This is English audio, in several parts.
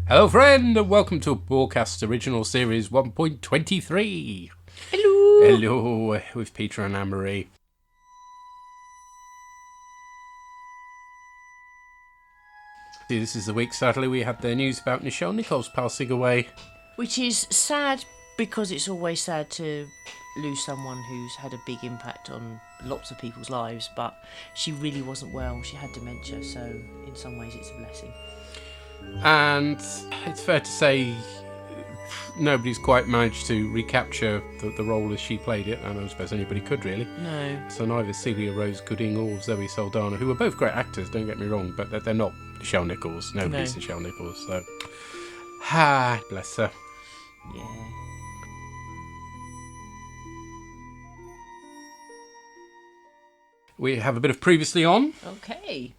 Hello, friend, and welcome to Borgcast Original Series 1.23. Hello. Hello, with Peter and Anne-Marie. See, this is the week, sadly, we had the news about Nichelle Nichols passing away. Which is sad because it's always sad to lose someone who's had a big impact on lots of people's lives, but she really wasn't well. She had dementia, so in some ways it's a blessing. And it's fair to say nobody's quite managed to recapture the role as she played it, and I don't suppose anybody could really. No. So neither Celia Rose Gooding or Zoe Saldana, who are both great actors, don't get me wrong, but they're not Nichelle Nichols. Nobody's Nichelle Nichols, so... bless her. Yeah. We have a bit of previously on. Okay.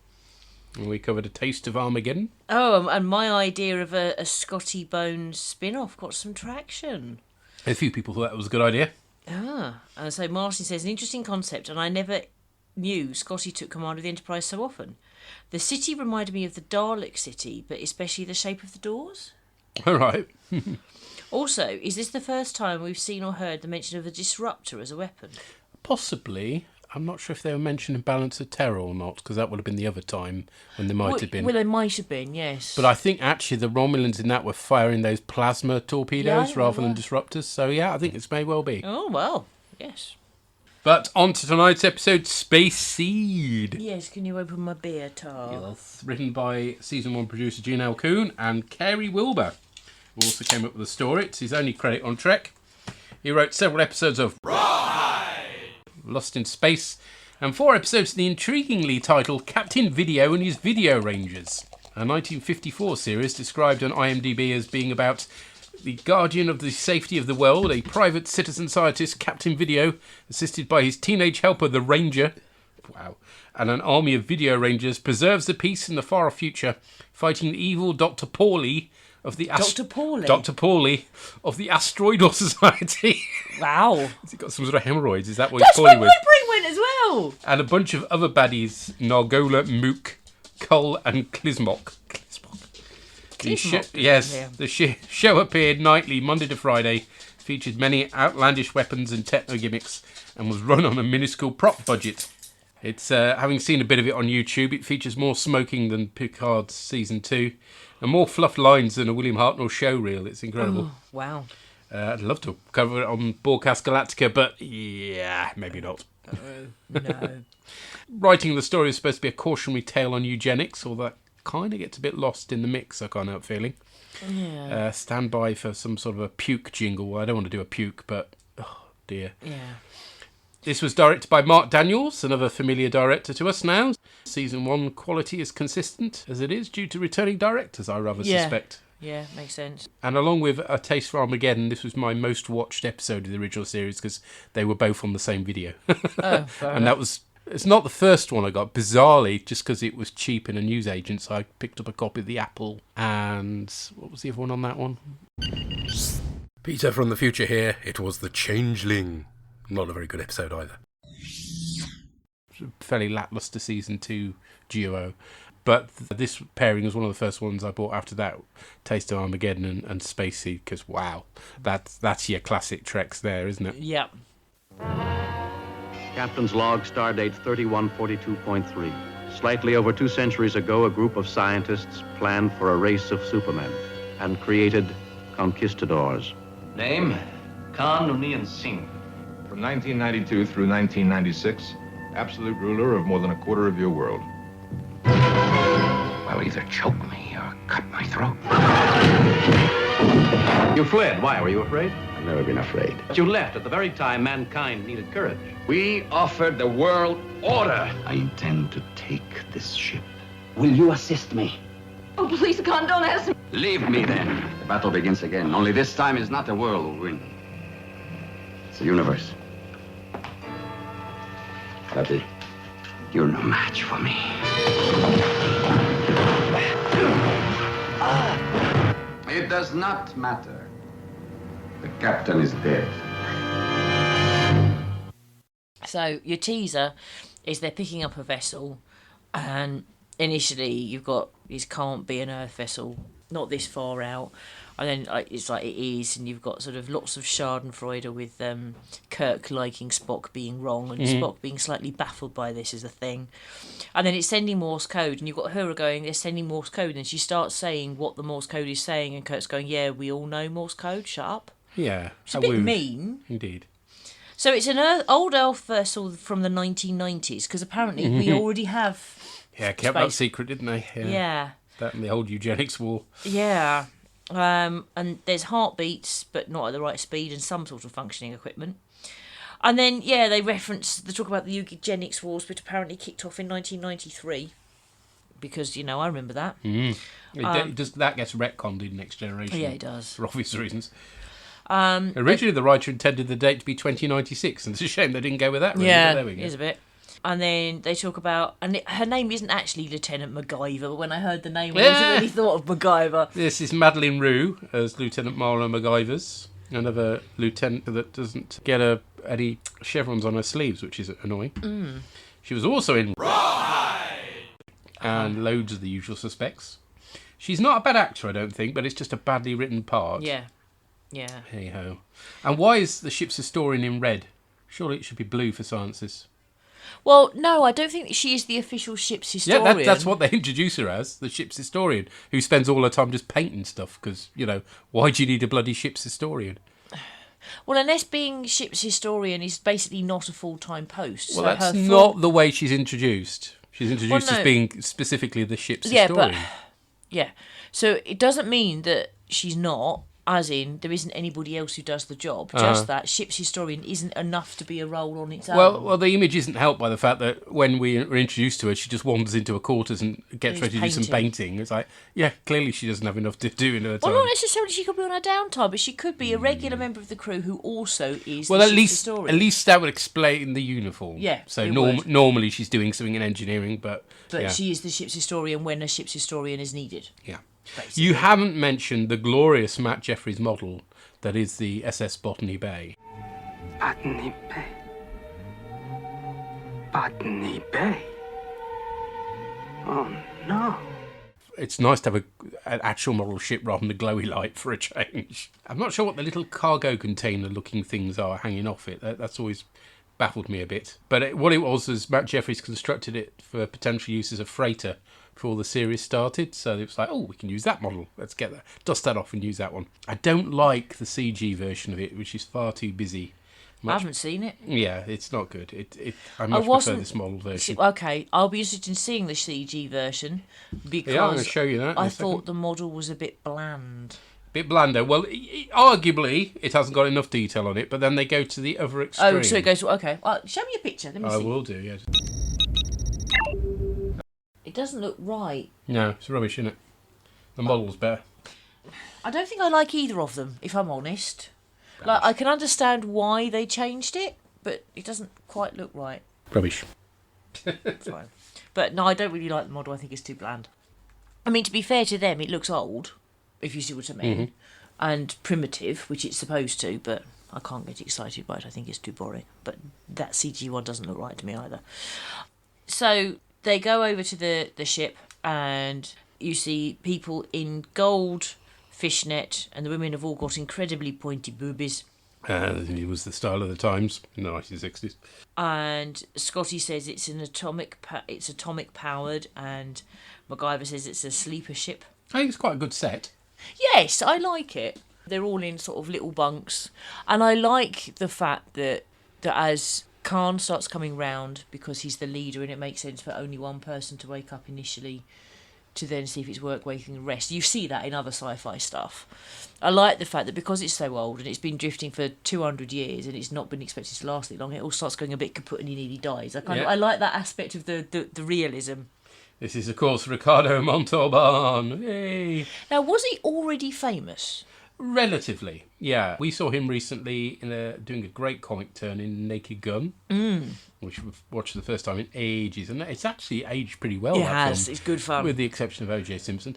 We covered A Taste of Armageddon. Oh, and my idea of a Scotty Bones spin-off got some traction. A few people thought that was a good idea. And so Martin says, an interesting concept, and I never knew Scotty took command of the Enterprise so often. The city reminded me of the Dalek city, but especially the shape of the doors. All right. Also, is this the first time we've seen or heard the mention of the Disruptor as a weapon? Possibly. I'm not sure if they were mentioned in Balance of Terror or not, because that would have been the other time when they might have been. Well, they might have been, yes. But I think actually the Romulans in that were firing those plasma torpedoes rather than disruptors. So yeah, I think this may well be. Oh, well, yes. But on to tonight's episode, Space Seed. Yes, can you open my beer, Tar? Yes. Written by Season 1 producer Gene L. Kuhn and Carey Wilbur, who also came up with the story. It's his only credit on Trek. He wrote several episodes of Lost in Space, and 4 episodes of the intriguingly titled Captain Video and His Video Rangers, a 1954 series described on IMDb as being about the guardian of the safety of the world, a private citizen scientist, Captain Video, assisted by his teenage helper, the Ranger, and an army of video rangers, preserves the peace in the far-off future, fighting the evil Dr. Paulie of the Dr. Paulie? Dr. Paulie of the Asteroidal Society. Wow. Has he got some sort of hemorrhoids? Is that what That's he's where poorly my with? brain went as well. And a bunch of other baddies, Nargola, Mook, Cull and Klismok. The show appeared nightly, Monday to Friday, featured many outlandish weapons and techno gimmicks, and was run on a minuscule prop budget. It's having seen a bit of it on YouTube, it features more smoking than Picard's Season 2, and more fluffed lines than a William Hartnell show reel. It's incredible. Oh, wow. I'd love to cover it on Borgcast Galactica, but yeah, maybe not. No. Writing the story is supposed to be a cautionary tale on eugenics, although that kind of gets a bit lost in the mix, I can't help feeling. Yeah. Stand by for some sort of a puke jingle. I don't want to do a puke, but oh dear. Yeah. This was directed by Mark Daniels, another familiar director to us now. Season 1 quality is consistent, as it is, due to returning directors, I rather suspect. Yeah, makes sense. And along with A Taste for Armageddon, this was my most watched episode of the original series, because they were both on the same video. Oh, and that was... It's not the first one I got, bizarrely, just because it was cheap in a newsagent, so I picked up a copy of The Apple. And what was the other one on that one? Peter from the future here. It was The Changeling. Not a very good episode either. Fairly lacklustre Season 2 duo. But this pairing was one of the first ones I bought after that. Taste of Armageddon and Space Seed, because wow, that's your classic Treks there, isn't it? Yep. Captain's log, stardate 3142.3. Slightly over 2 centuries ago, a group of scientists planned for a race of supermen and created conquistadors. Name, Khan Noonien Singh. From 1992 through 1996, absolute ruler of more than a quarter of your world. Well, either choke me or cut my throat. You fled. Why? Were you afraid? I've never been afraid. But you left at the very time mankind needed courage. We offered the world order. I intend to take this ship. Will you assist me? Oh, please, Khan, don't ask me. Leave me then. The battle begins again. Only this time is not the world who will win. It's the universe. Happy? You're no match for me. It does not matter. The captain is dead. So your teaser is they're picking up a vessel, and initially you've got this can't be an Earth vessel not this far out. And then it's like it is, and you've got sort of lots of Schadenfreude with Kirk liking Spock being wrong and Spock being slightly baffled by this as a thing. And then it's sending Morse code, and you've got her going, they're sending Morse code, and she starts saying what the Morse code is saying, and Kirk's going, yeah, we all know Morse code, shut up. Yeah. It's a bit mean. Indeed. So it's an old Earth vessel from the 1990s, because apparently we already have... Yeah, kept that secret, didn't they? Yeah. That and the old eugenics war. Yeah. And there's heartbeats, but not at the right speed, and some sort of functioning equipment. And then, they talk about the eugenics wars, but apparently kicked off in 1993. Because, I remember that. That gets retconned in Next Generation. Yeah, it does. For obvious reasons. Originally, the writer intended the date to be 2096, and it's a shame they didn't go with that. Really, yeah, but there we go. It is a bit. And then they talk about, and her name isn't actually Lieutenant MacGyver, but when I heard the name, I immediately thought of MacGyver. This is Madeleine Roux as Lieutenant Marla MacGyver's, another lieutenant that doesn't get any chevrons on her sleeves, which is annoying. She was also in Rawhide and loads of the usual suspects. She's not a bad actor, I don't think, but it's just a badly written part. Yeah. Hey ho. And why is the ship's historian in red? Surely it should be blue for sciences. Well, no, I don't think she is the official ship's historian. Yeah, that's what they introduce her as, the ship's historian, who spends all her time just painting stuff, because, why do you need a bloody ship's historian? Well, unless being ship's historian is basically not a full-time post. Well, that's not the way she's introduced. She's introduced as being specifically the ship's historian. Yeah, so it doesn't mean that she's not, as in there isn't anybody else who does the job. Just that ship's historian isn't enough to be a role on its own. Well, the image isn't helped by the fact that when we were introduced to her, she just wanders into her quarters and gets ready to do some painting. It's like, yeah, clearly she doesn't have enough to do in her time. Well, not necessarily she could be on her downtime, but she could be a regular member of the crew who also is well, the at ship's least historian. At least that would explain the uniform. Yeah, so normally she's doing something in engineering, but she is the ship's historian when a ship's historian is needed. Yeah. Basically. You haven't mentioned the glorious Matt Jeffries model that is the SS Botany Bay. Botany Bay. Botany Bay. Oh, no. It's nice to have an actual model ship rather than the glowy light for a change. I'm not sure what the little cargo container looking things are hanging off it. That's always baffled me a bit. But what it was is Matt Jeffries constructed it for potential use as a freighter before the series started, so it was like, we can use that model. Let's get that, dust that off and use that one. I don't like the CG version of it, which is far too busy. I haven't seen it. Yeah, it's not good. I much prefer this model version. Okay, I'll be interested in seeing the CG version because I'm going to show you that. I thought the model was a bit bland. Bit blander. Well, arguably, it hasn't got enough detail on it, but then they go to the other extreme. Oh, so it goes, okay. Well, show me a picture. Let me see. I will do, yes. It doesn't look right. No, it's rubbish, isn't it? The model's better. I don't think I like either of them, if I'm honest. Like, I can understand why they changed it, but it doesn't quite look right. Rubbish. Fine. But no, I don't really like the model. I think it's too bland. I mean, to be fair to them, it looks old, if you see what I mean, and primitive, which it's supposed to, but I can't get excited by it. I think it's too boring. But that CG one doesn't look right to me either. So they go over to the ship, and you see people in gold fishnet, and the women have all got incredibly pointy boobies. It was the style of the times in the 1960s. And Scotty says it's atomic powered, and MacGyver says it's a sleeper ship. I think it's quite a good set. Yes, I like it. They're all in sort of little bunks, and I like the fact that as Khan starts coming round, because he's the leader, and it makes sense for only one person to wake up initially, to then see if it's worth waking the rest. You see that in other sci-fi stuff. I like the fact that because it's so old and it's been drifting for 200 years and it's not been expected to last that long, it all starts going a bit kaput and he nearly dies. I like that aspect of the realism. This is, of course, Ricardo Montalban. Yay! Now, was he already famous? Relatively, yeah. We saw him recently doing a great comic turn in Naked Gun, which we've watched for the first time in ages, and it's actually aged pretty well. It that has. film, it's good fun. with the exception of O.J. Simpson.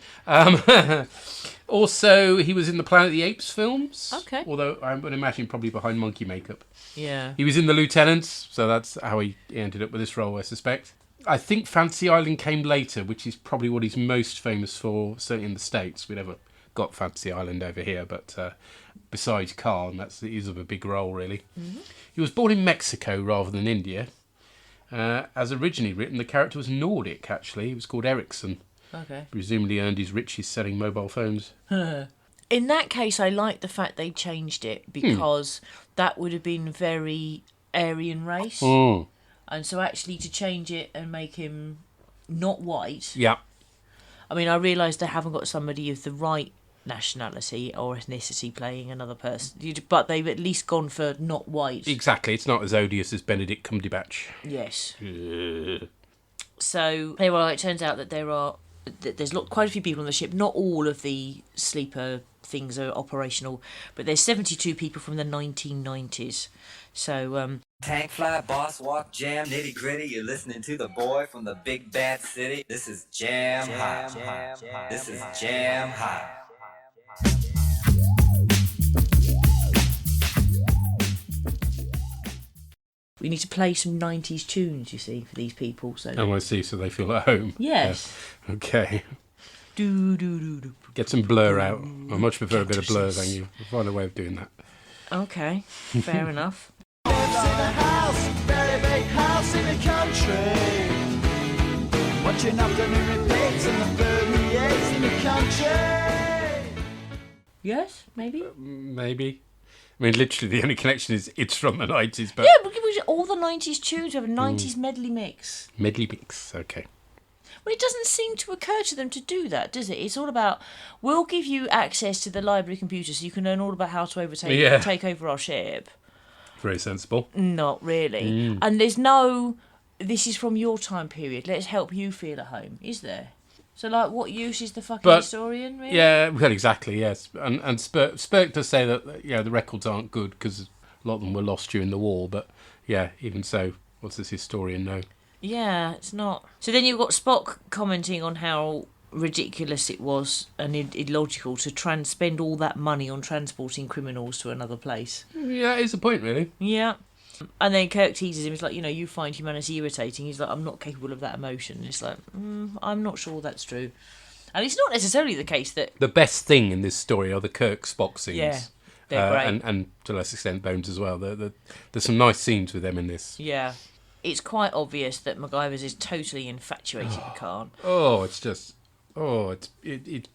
Also, he was in the Planet of the Apes films. Okay. Although I would imagine probably behind monkey makeup. Yeah. He was in The Lieutenants, so that's how he ended up with this role, I suspect. I think Fantasy Island came later, which is probably what he's most famous for, certainly in the States. We never got Fantasy Island over here, but besides Khan, he's of a big role, really. Mm-hmm. He was born in Mexico rather than India. As originally written, the character was Nordic, actually. He was called Ericsson. Okay. Presumably earned his riches selling mobile phones. In that case, I like the fact they changed it, because that would have been very Aryan race. Mm. And so actually to change it and make him not white... Yeah. I mean, I realise they haven't got somebody of the right nationality or ethnicity playing another person, but they've at least gone for not white. Exactly. It's not as odious as Benedict Cumberbatch. Yes. So, anyway, it turns out that there's quite a few people on the ship. Not all of the sleeper things are operational, but there's 72 people from the 1990s. So, Tank fly, boss walk, jam, nitty gritty. You're listening to the boy from the big bad city. This is Jam Hot. This is Jam Hot. we need to play some 90s tunes, you see, for these people. So Oh, I see, so they feel at home. yes. Yeah. Okay. Do, do, do, do. Get some Blur out. I much prefer a bit of Blur than you. We'll find a way of doing that. Okay, fair enough. Very big house in the country. Watching afternoon repeats and the 38s in the country. Yes, maybe? Maybe. I mean, literally, the only connection is it's from the 90s, but... Yeah, but all the 90s tunes have a 90s medley mix. Medley mix, okay. Well, it doesn't seem to occur to them to do that, does it? It's all about, we'll give you access to the library computer so you can learn all about how to take over our ship. Very sensible. Not really. And there's no, this is from your time period, let's help you feel at home, is there? So, like, what use is the fucking historian, really? Yeah, well, exactly, yes. And Spirk does say that, the records aren't good because a lot of them were lost during the war, but, yeah, even so, what's this historian know? Yeah, it's not. So then you've got Spock commenting on how ridiculous it was and illogical to spend all that money on transporting criminals to another place. Yeah, it's a point, really. Yeah. And then Kirk teases him, it's like, you find humanity irritating. He's like, I'm not capable of that emotion. And it's like, I'm not sure that's true. And it's not necessarily the case that... The best thing in this story are the Kirk-Spock scenes. Yeah, they're great. And to a less extent, Bones as well. There's some nice scenes with them in this. Yeah. It's quite obvious that MacGyver's is totally infatuated with Khan. Oh, it's just... Oh, it's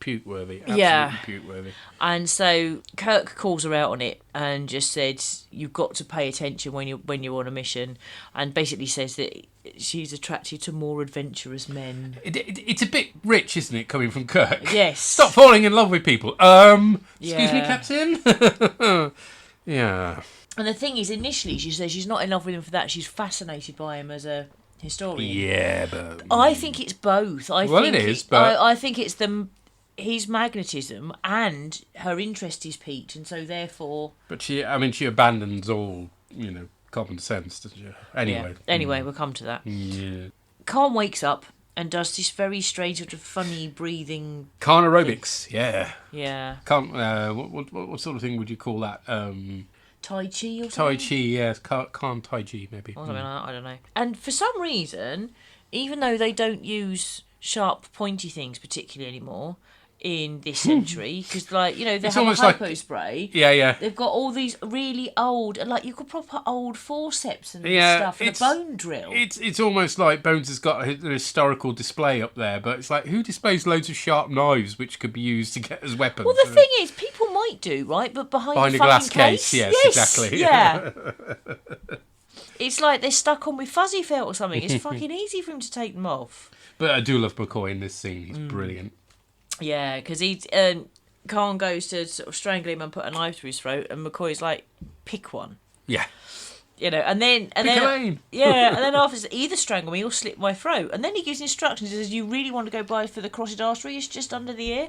puke-worthy. Absolutely puke-worthy. And so Kirk calls her out on it and just said, you've got to pay attention when you're on a mission, and basically says that she's attracted to more adventurous men. It's a bit rich, isn't it, coming from Kirk? Yes. Stop falling in love with people. Excuse me, Captain? Yeah. And the thing is, initially she says she's not in love with him for that. She's fascinated by him as a historian. Yeah, but... I think it's both. I think it's his magnetism and her interest is piqued, and so therefore... But she abandons all, common sense, doesn't she? Anyway. Yeah. Anyway, we'll come to that. Yeah. Khan wakes up and does this very strange sort of funny breathing... Khan aerobics, yeah. Yeah. Khan, what sort of thing would you call that? Tai Chi or something? Tai Chi, yes. Khan Tai Chi, maybe. Or something like that, I don't know. And for some reason, even though they don't use sharp, pointy things particularly anymore in this century, because, they have a hypo spray. Yeah. They've got all these really old, you could proper old forceps and stuff, and a bone drill. It's almost like Bones has got an historical display up there, but it's like, who displays loads of sharp knives which could be used to get as weapons? Well, the thing is, people might do, right? But behind a glass case, yes, exactly. Yeah. It's like they're stuck on with fuzzy felt or something. It's fucking easy for him to take them off. But I do love McCoy in this scene. He's brilliant. Yeah, because Khan goes to sort of strangle him and put a knife through his throat, and McCoy's like, pick one. Yeah. And then after, either strangle me or slit my throat. And then he gives instructions. He says, you really want to go by for the carotid artery? It's just under the ear.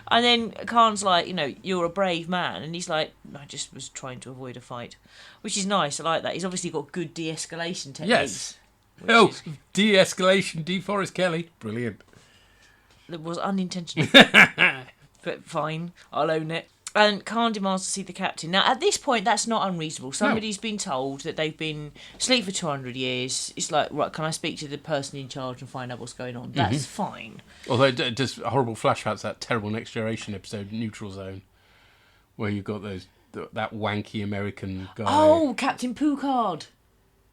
And then Khan's like, you're a brave man. And he's like, I just was trying to avoid a fight. Which is nice. I like that. He's obviously got good de-escalation techniques. Yes. De-escalation, DeForest Kelly. Brilliant. That was unintentional. But fine. I'll own it. And Khan demands to see the captain. Now, at this point, that's not unreasonable. Somebody's been told that they've been asleep for 200 years. It's like, right, can I speak to the person in charge and find out what's going on? That's fine. Although it does horrible flashbacks, that terrible Next Generation episode, Neutral Zone, where you've got that wanky American guy. Oh, Captain Picard.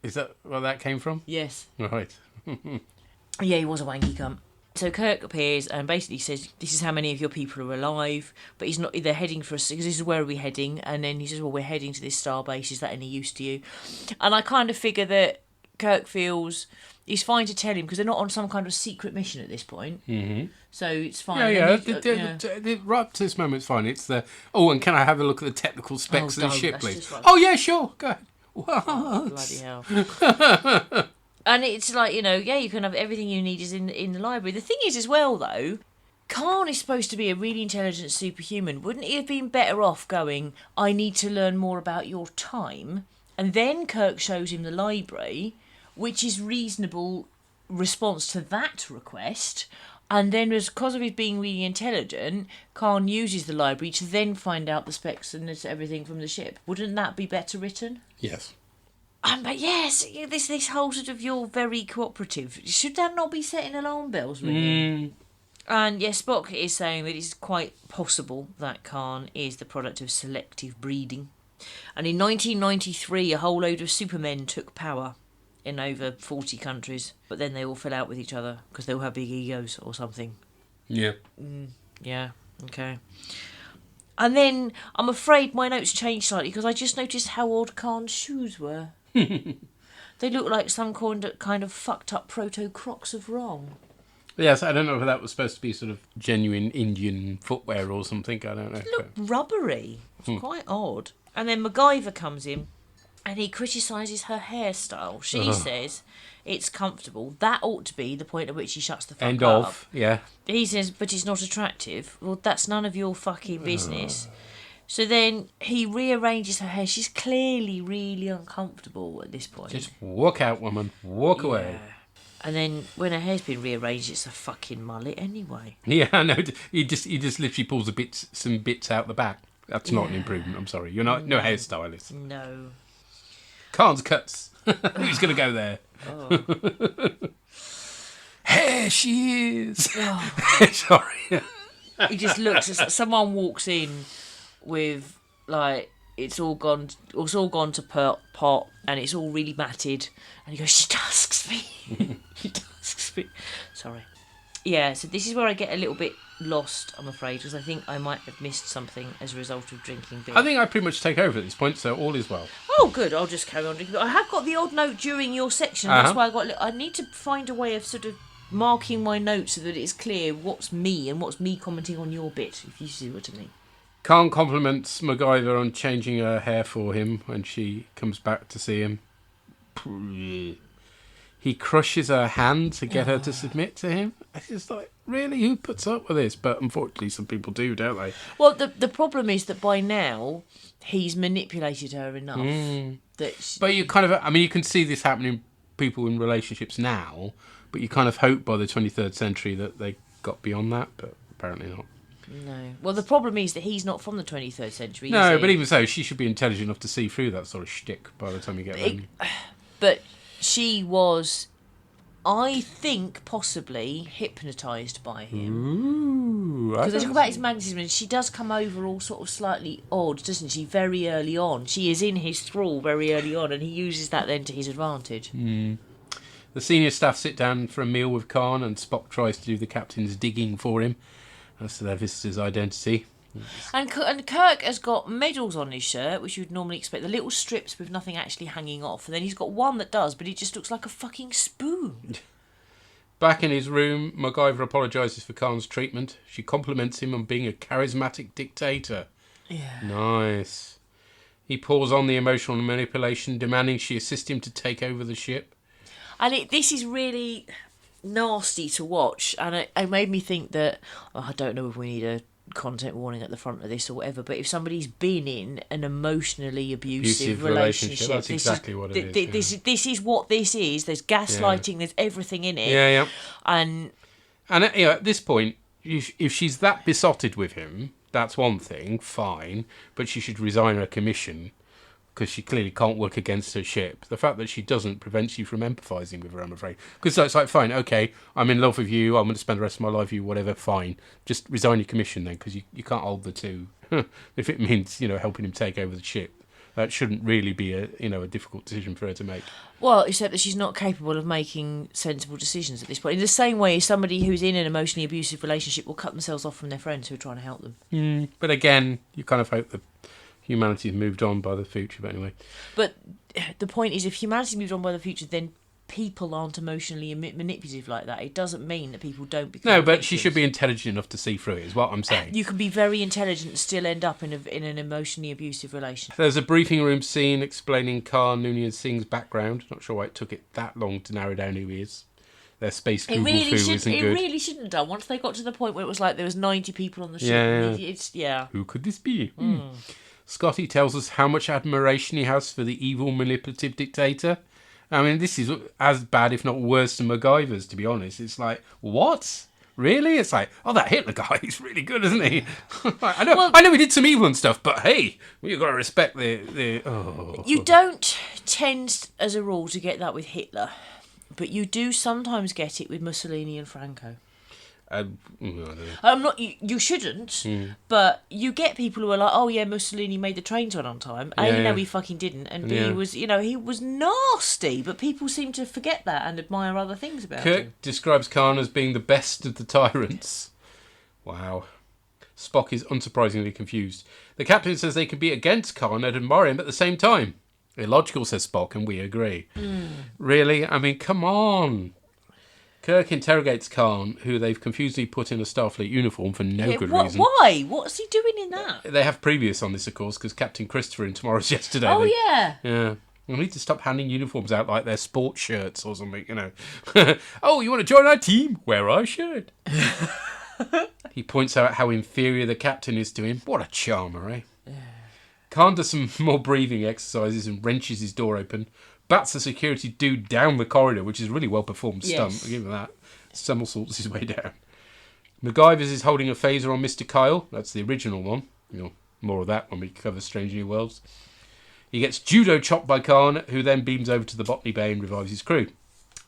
Is that where that came from? Yes. Right. Yeah, he was a wanky cunt. So Kirk appears and basically says, this is how many of your people are alive, but he's not. They're heading for us, because this is where are we heading? And then he says, well, we're heading to this starbase, is that any use to you? And I kind of figure that Kirk feels it's fine to tell him, because they're not on some kind of secret mission at this point. Mm-hmm. So it's fine. Yeah. Right up to this moment, it's fine. It's the, and can I have a look at the technical specs of the ship, please? Like, yeah, sure, go ahead. What? Oh, bloody hell. And it's like, you can have everything you need is in the library. The thing is as well, though, Khan is supposed to be a really intelligent superhuman. Wouldn't he have been better off going, I need to learn more about your time? And then Kirk shows him the library, which is reasonable response to that request. And then because of his being really intelligent, Khan uses the library to then find out the specs and everything from the ship. Wouldn't that be better written? Yes. But yes, this whole sort of you're very cooperative. Should that not be setting alarm bells ringing? And yes, Spock is saying that it's quite possible that Khan is the product of selective breeding. And in 1993, a whole load of supermen took power in over 40 countries. But then they all fell out with each other because they all have big egos or something. Yeah. Yeah, okay. And then I'm afraid my notes changed slightly because I just noticed how odd Khan's shoes were. They look like some kind of fucked up proto-Crocs of wrong. Yes, I don't know if that was supposed to be sort of genuine Indian footwear or something. I don't know. It looked rubbery. It's quite odd. And then MacGyver comes in and he criticises her hairstyle. She says it's comfortable. That ought to be the point at which he shuts the fuck End up. of, yeah. He says, but it's not attractive. Well, that's none of your fucking business. So then he rearranges her hair. She's clearly really uncomfortable at this point. Just walk out, woman. Walk away. And then when her hair's been rearranged, it's a fucking mullet anyway. Yeah, I know. He just literally pulls some bits out the back. That's not an improvement. I'm sorry. You're not no hairstylist. No. Khan's cuts. Who's going to go there? Oh. Here she is. Oh. Sorry. He just looks. It's like someone walks in with like it's all gone to pot and it's all really matted, and he goes, she tasks me. She tasks me. Sorry. Yeah. So this is where I get a little bit lost, I'm afraid, because I think I might have missed something as a result of drinking beer. I think I pretty much take over at this point, so all is well. Oh, good. I'll just carry on drinking. I have got the odd note during your section. That's why I need to find a way of sort of marking my notes so that it's clear what's me and what's me commenting on your bit, if you see what I mean. Khan compliments MacGyver on changing her hair for him when she comes back to see him. He crushes her hand to get her to submit to him. It's just like, really? Who puts up with this? But unfortunately, some people do, don't they? Well, the problem is that by now, he's manipulated her enough that... But you kind of... I mean, you can see this happening people in relationships now, but you kind of hope by the 23rd century that they got beyond that, but apparently not. No. Well, the problem is that he's not from the 23rd century. No, but even so, she should be intelligent enough to see through that sort of shtick by the time you get there. But she was, I think, possibly hypnotised by him. Because they talk about his magnetism, and she does come over all sort of slightly odd, doesn't she? Very early on. She is in his thrall very early on, and he uses that then to his advantage. The senior staff sit down for a meal with Khan, and Spock tries to do the captain's digging for him as to their visitor's identity. And Kirk has got medals on his shirt, which you'd normally expect. The little strips with nothing actually hanging off. And then he's got one that does, but it just looks like a fucking spoon. Back in his room, MacGyver apologises for Khan's treatment. She compliments him on being a charismatic dictator. Yeah. Nice. He pours on the emotional manipulation, demanding she assist him to take over the ship. And this is really nasty to watch. And it made me think that, I don't know if we need a content warning at the front of this or whatever, but if somebody's been in an emotionally abusive relationship, that's exactly what it is. This is what this is. There's gaslighting, there's everything in it. Yeah. And at this point, if she's that besotted with him, that's one thing, fine, but she should resign her commission because she clearly can't work against her ship. The fact that she doesn't prevents you from empathising with her, I'm afraid. Because it's like, fine, okay, I'm in love with you, I'm going to spend the rest of my life with you, whatever, fine. Just resign your commission then, because you can't hold the two. If it means, helping him take over the ship. That shouldn't really be a difficult decision for her to make. Well, except that she's not capable of making sensible decisions at this point. In the same way as somebody who's in an emotionally abusive relationship will cut themselves off from their friends who are trying to help them. But again, you kind of hope that humanity's moved on by the future, but anyway. But the point is, if humanity's moved on by the future, then people aren't emotionally manipulative like that. It doesn't mean that people don't become No, but victims. she should be intelligent enough to see through it, is what I'm saying. You can be very intelligent and still end up in an emotionally abusive relationship. There's a briefing room scene explaining Khan Noonien Singh's background. Not sure why it took it that long to narrow down who he is. Their space Google foo isn't good. It really shouldn't have done. Once they got to the point where it was like there was 90 people on the ship. Yeah. Who could this be? Scotty tells us how much admiration he has for the evil, manipulative dictator. I mean, this is as bad, if not worse, than MacGyver's, to be honest. It's like, what? Really? It's like, oh, that Hitler guy, he's really good, isn't he? I know he did some evil and stuff, but hey, you've got to respect the. You don't tend, as a rule, to get that with Hitler, but you do sometimes get it with Mussolini and Franco. I'm not. You shouldn't. But you get people who are like, "Oh yeah, Mussolini made the trains run on time." No, he fucking didn't, and B, he was nasty. But people seem to forget that and admire other things about him. Kirk describes Khan as being the best of the tyrants. Wow. Spock is unsurprisingly confused. The captain says they can be against Khan and admire him at the same time. Illogical, says Spock, and we agree. Really? I mean, come on. Kirk interrogates Khan, who they've confusedly put in a Starfleet uniform for no good reason. Why? What's he doing in that? They have previous on this, of course, because Captain Christopher in Tomorrow's Yesterday. Yeah. Yeah. We need to stop handing uniforms out like they're sports shirts or something, Oh, you want to join our team? Wear our shirt. He points out how inferior the captain is to him. What a charmer, eh? Khan does some more breathing exercises and wrenches his door open. Bats the security dude down the corridor, which is a really well-performed stunt. I'll give him that. Somersaults his way down. MacGyver's is holding a phaser on Mr. Kyle. That's the original one. More of that when we cover Strange New Worlds. He gets judo chopped by Khan, who then beams over to the Botany Bay and revives his crew.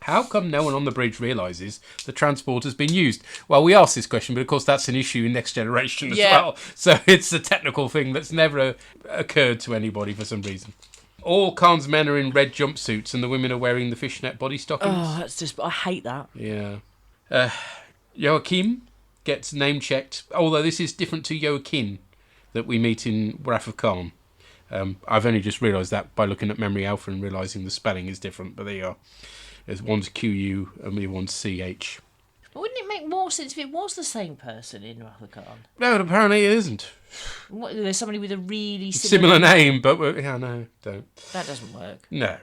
How come no one on the bridge realises the transport has been used? Well, we asked this question, but of course that's an issue in Next Generation as well. So it's a technical thing that's never occurred to anybody for some reason. All Khan's men are in red jumpsuits and the women are wearing the fishnet body stockings. Oh, that's just... I hate that. Yeah. Joachim gets name-checked, although this is different to Joaquin that we meet in Wrath of Khan. I've only just realised that by looking at Memory Alpha and realising the spelling is different, but there you are. There's one's QU and the one's CH. Wouldn't it make more sense if it was the same person in Wrath of Khan? No, apparently it isn't. What, there's somebody with a really similar name, but no, don't. That doesn't work. No.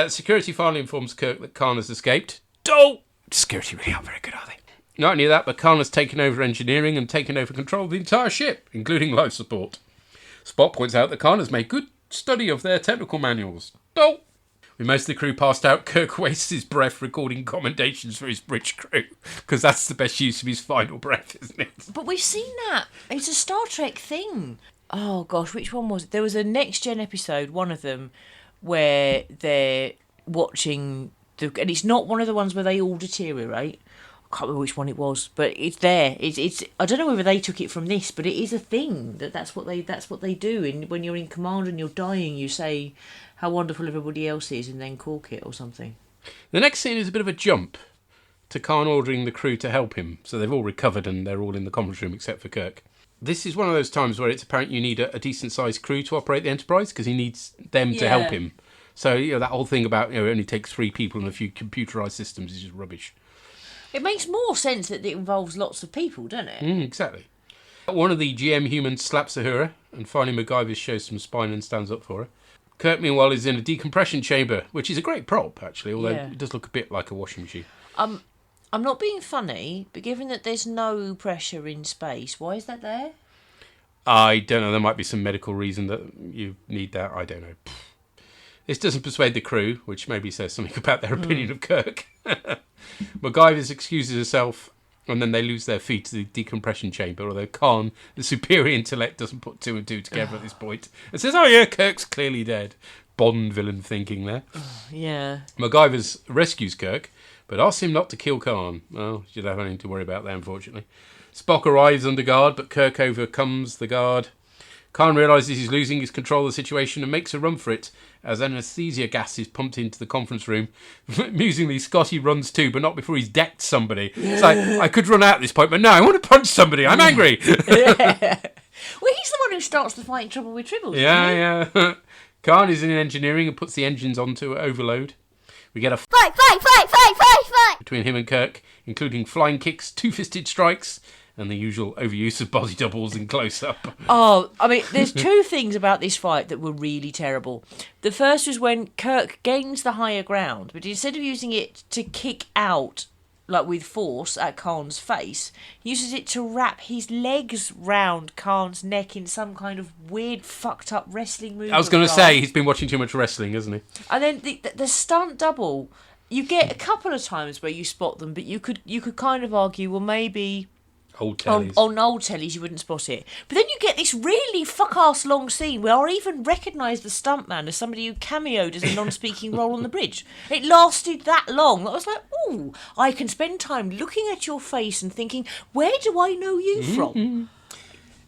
Security finally informs Kirk that Khan has escaped. Don't! Security really aren't very good, are they? Not only that, but Khan has taken over engineering and taken over control of the entire ship, including life support. Spock points out that Khan has made good study of their technical manuals. Don't! With most of the crew passed out, Kirk wastes his breath recording commendations for his bridge crew, because that's the best use of his final breath, isn't it? But we've seen that. It's a Star Trek thing. Oh, gosh, which one was it? There was a Next Gen episode, one of them, where they're watching... and it's not one of the ones where they all deteriorate. I can't remember which one it was, but it's there. It's. I don't know whether they took it from this, but it is a thing that's what they do. And when you're in command and you're dying, you say how wonderful everybody else is, and then cork it or something. The next scene is a bit of a jump to Khan ordering the crew to help him. So they've all recovered and they're all in the conference room except for Kirk. This is one of those times where it's apparent you need a decent-sized crew to operate the Enterprise because he needs them to help him. So that whole thing about it only takes 3 people and a few computerised systems is just rubbish. It makes more sense that it involves lots of people, doesn't it? Exactly. One of the GM humans slaps Uhura, and finally MacGyver shows some spine and stands up for her. Kirk, meanwhile, is in a decompression chamber, which is a great prop, actually, although it does look a bit like a washing machine. I'm not being funny, but given that there's no pressure in space, why is that there? I don't know. There might be some medical reason that you need that. I don't know. This doesn't persuade the crew, which maybe says something about their opinion of Kirk. MacGyver excuses herself And then they lose their feet to the decompression chamber, although Khan, the superior intellect, doesn't put two and two together at this point. And says, oh yeah, Kirk's clearly dead. Bond villain thinking there. Yeah. MacGyver rescues Kirk, but asks him not to kill Khan. Well, you don't have anything to worry about there, unfortunately. Spock arrives under guard, but Kirk overcomes the guard. Khan realises he's losing his control of the situation and makes a run for it as anaesthesia gas is pumped into the conference room. Amusingly, Scotty runs too, but not before he's decked somebody. It's like, I could run out at this point, but no, I want to punch somebody. I'm angry. Well, he's the one who starts the fight in Trouble with Tribbles. Yeah. Khan is in engineering and puts the engines onto overload. We get a fight between him and Kirk, including flying kicks, two-fisted strikes, and the usual overuse of body doubles in close-up. Oh, I mean, there's two things about this fight that were really terrible. The first was when Kirk gains the higher ground, but instead of using it to kick out, like with force, at Khan's face, he uses it to wrap his legs round Khan's neck in some kind of weird, fucked-up wrestling move. I was going to say, he's been watching too much wrestling, hasn't he? And then the stunt double, you get a couple of times where you spot them, but you could kind of argue, well, maybe... Old tellies. On old tellies, you wouldn't spot it. But then you get this really fuck-ass long scene where I even recognise the stuntman as somebody who cameoed as a non-speaking role on the bridge. It lasted that long. I was like, ooh, I can spend time looking at your face and thinking, where do I know you from?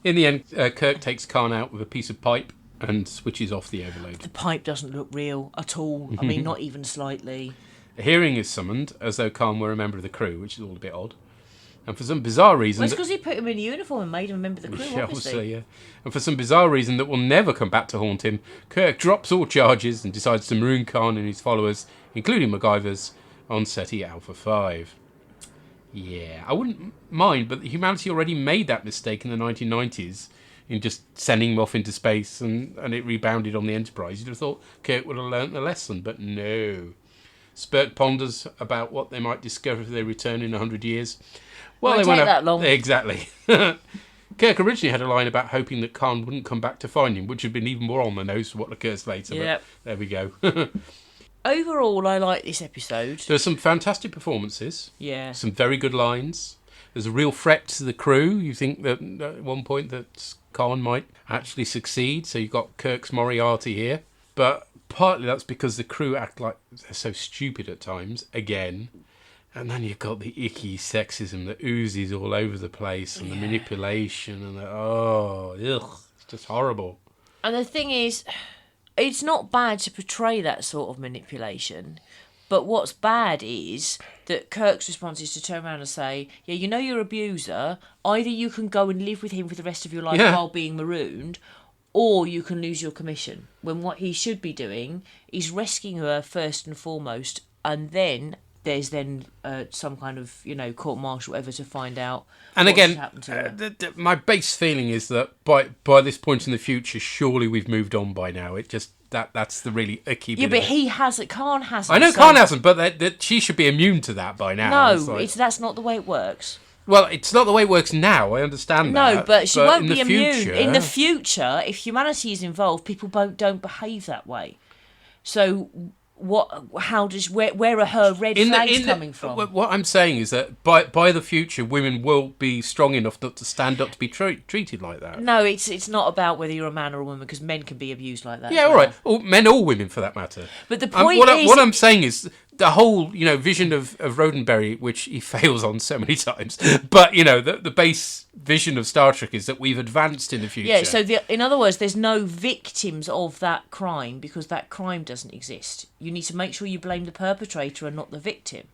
In the end, Kirk takes Khan out with a piece of pipe and switches off the overload. The pipe doesn't look real at all. I mean, not even slightly. A hearing is summoned, as though Khan were a member of the crew, which is all a bit odd. And for some bizarre reason... Well, it's because he put him in a uniform and made him a member of the crew, obviously. Yeah. And for some bizarre reason that will never come back to haunt him, Kirk drops all charges and decides to maroon Khan and his followers, including MacGyver's, on SETI Alpha 5. Yeah, I wouldn't mind, but humanity already made that mistake in the 1990s in just sending him off into space and it rebounded on the Enterprise. You'd have thought Kirk would have learnt the lesson, but no. Spurt ponders about what they might discover if they return in 100 years. Well, won't take that long. Exactly. Kirk originally had a line about hoping that Khan wouldn't come back to find him, which had been even more on the nose for what occurs later. Yep. But there we go. Overall, I like this episode. There are some fantastic performances. Yeah. Some very good lines. There's a real threat to the crew. You think that at one point that Khan might actually succeed, so you've got Kirk's Moriarty here. But partly that's because the crew act like they're so stupid at times, again. And then you've got the icky sexism that oozes all over the place, and the manipulation, and it's just horrible. And the thing is, it's not bad to portray that sort of manipulation, but what's bad is that Kirk's response is to turn around and say, yeah, you know your abuser, either you can go and live with him for the rest of your life while being marooned, or you can lose your commission. When what he should be doing is rescuing her first and foremost, and then... there's then some kind of, court-martial ever to find out and what again, happened to her. My base feeling is that by this point in the future, surely we've moved on by now. It just that's the really icky bit. Yeah, but he hasn't. Khan hasn't. I know Khan hasn't, but that she should be immune to that by now. No, that's not the way it works. Well, it's not the way it works now. I understand that. No, but she won't be immune. Future, in the future, if humanity is involved, people don't behave that way. So... where are her red flags coming from? What I'm saying is that by the future, women will be strong enough not to stand up to be treated like that. No, it's not about whether you're a man or a woman, because men can be abused like that. Yeah, all right. Men or women, for that matter. But the point is... What I'm saying is the whole, vision of Roddenberry, which he fails on so many times, but, the base vision of Star Trek is that we've advanced in the future. Yeah, so in other words, there's no victims of that crime because that crime doesn't exist. You need to make sure you blame the perpetrator and not the victim.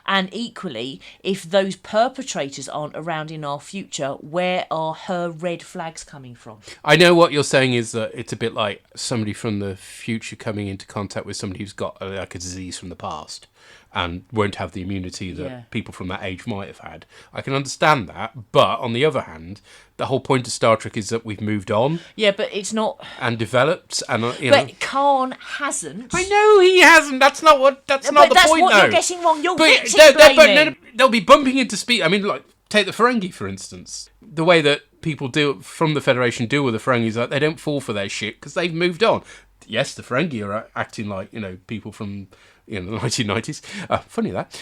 And equally, if those perpetrators aren't around in our future, where are her red flags coming from? I know what you're saying is that it's a bit like somebody from the future coming into contact with somebody who's got a disease from the past and won't have the immunity that people from that age might have had. I can understand that, but on the other hand, the whole point of Star Trek is that we've moved on. Yeah, but it's not... And developed, and But Khan hasn't. I know he hasn't. That's not the point, though. But that's what you're getting wrong. You're victim blaming. They'll be bumping into speed. I mean, like, take the Ferengi, for instance. The way that people from the Federation deal with the Ferengi is like they don't fall for their shit because they've moved on. Yes, the Ferengi are acting like, people from... in the 1990s. Funny that.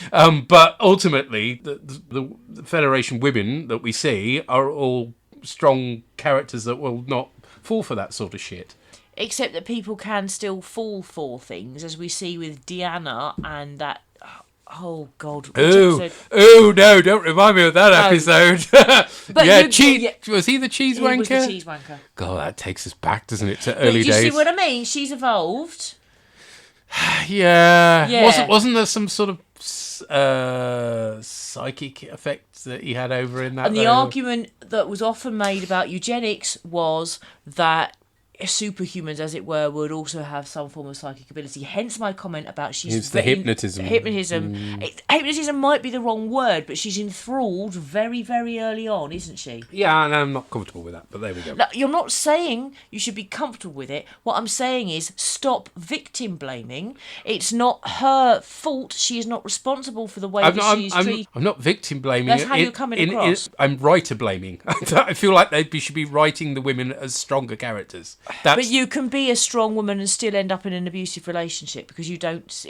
But ultimately, the Federation women that we see are all strong characters that will not fall for that sort of shit. Except that people can still fall for things, as we see with Deanna and that. Oh God! No! Don't remind me of that episode. But was he the cheese wanker? He was the cheese wanker. God, that takes us back, doesn't it, to early days? Do you see what I mean? She's evolved. Yeah. Wasn't there some sort of psychic effect that he had over in that? And the argument that was often made about eugenics was that superhumans, as it were, would also have some form of psychic ability. Hence my comment about it's the hypnotism. Hypnotism might be the wrong word, but she's enthralled very, very early on, isn't she? Yeah, and I'm not comfortable with that, but there we go. Now, you're not saying you should be comfortable with it. What I'm saying is stop victim blaming. It's not her fault. She is not responsible for the way she's treated. I'm not victim blaming. That's how you're coming across. I'm writer blaming. I feel like they should be writing the women as stronger characters. But you can be a strong woman and still end up in an abusive relationship because you don't.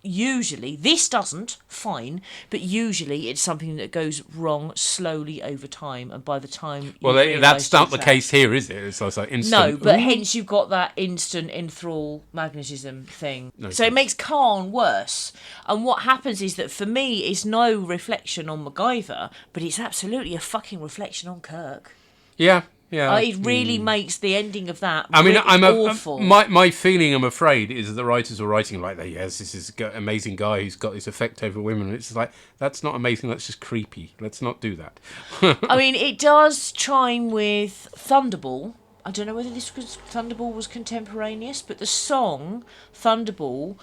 Usually, this doesn't. Fine, but usually it's something that goes wrong slowly over time, and by the time that's not the case here, is it? It's like instant. No, but hence you've got that instant enthrall magnetism thing. No, so it makes Khan worse. And what happens is that for me, it's no reflection on MacGyver, but it's absolutely a fucking reflection on Kirk. Yeah. Yeah, it really makes the ending of that. Awful. My feeling, I'm afraid, is that the writers were writing like that. Yes, this is an amazing guy who's got this effect over women. And it's like, that's not amazing. That's just creepy. Let's not do that. It does chime with Thunderball. I don't know whether Thunderball was contemporaneous, but the song Thunderball,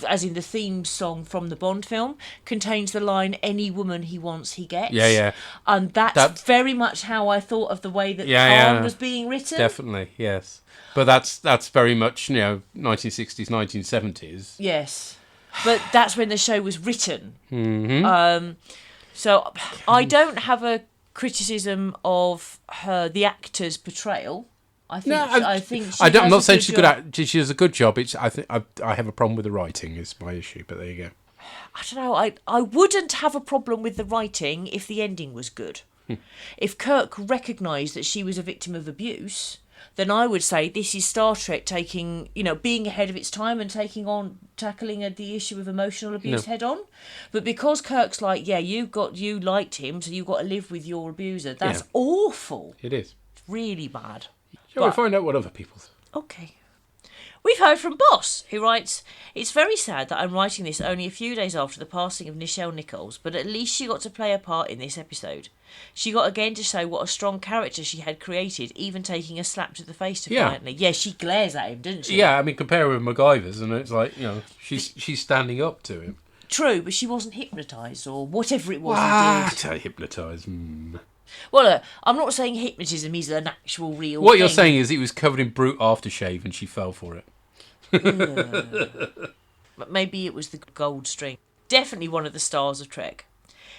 as in the theme song from the Bond film, contains the line, "Any woman he wants, he gets." Yeah. And that's very much how I thought of the way that Khan was being written. Definitely, yes. But that's very much, 1960s, 1970s. Yes. But that's when the show was written. Mm-hmm. So I don't have a criticism of the actor's portrayal. I'm not saying she's good at. She does a good job. I have a problem with the writing. Is my issue. But there you go. I don't know. I wouldn't have a problem with the writing if the ending was good. If Kirk recognised that she was a victim of abuse, then I would say this is Star Trek being ahead of its time and tackling the issue of emotional abuse head on. But because Kirk's like, you liked him, so you got to live with your abuser. That's awful. It is. It's really bad. Shall we find out what other people think? Okay. We've heard from Boss, who writes, "It's very sad that I'm writing this only a few days after the passing of Nichelle Nichols, but at least she got to play a part in this episode. She got again to show what a strong character she had created, even taking a slap to the face defiantly." Yeah, she glares at him, doesn't she? Yeah, compare her with MacGyver's, and it's like, she's standing up to him. True, but she wasn't hypnotised, or whatever it was he did. Hypnotised. Well, look, I'm not saying hypnotism is an actual real What thing. You're saying is he was covered in brute aftershave and she fell for it. But maybe it was the gold string. Definitely one of the stars of Trek.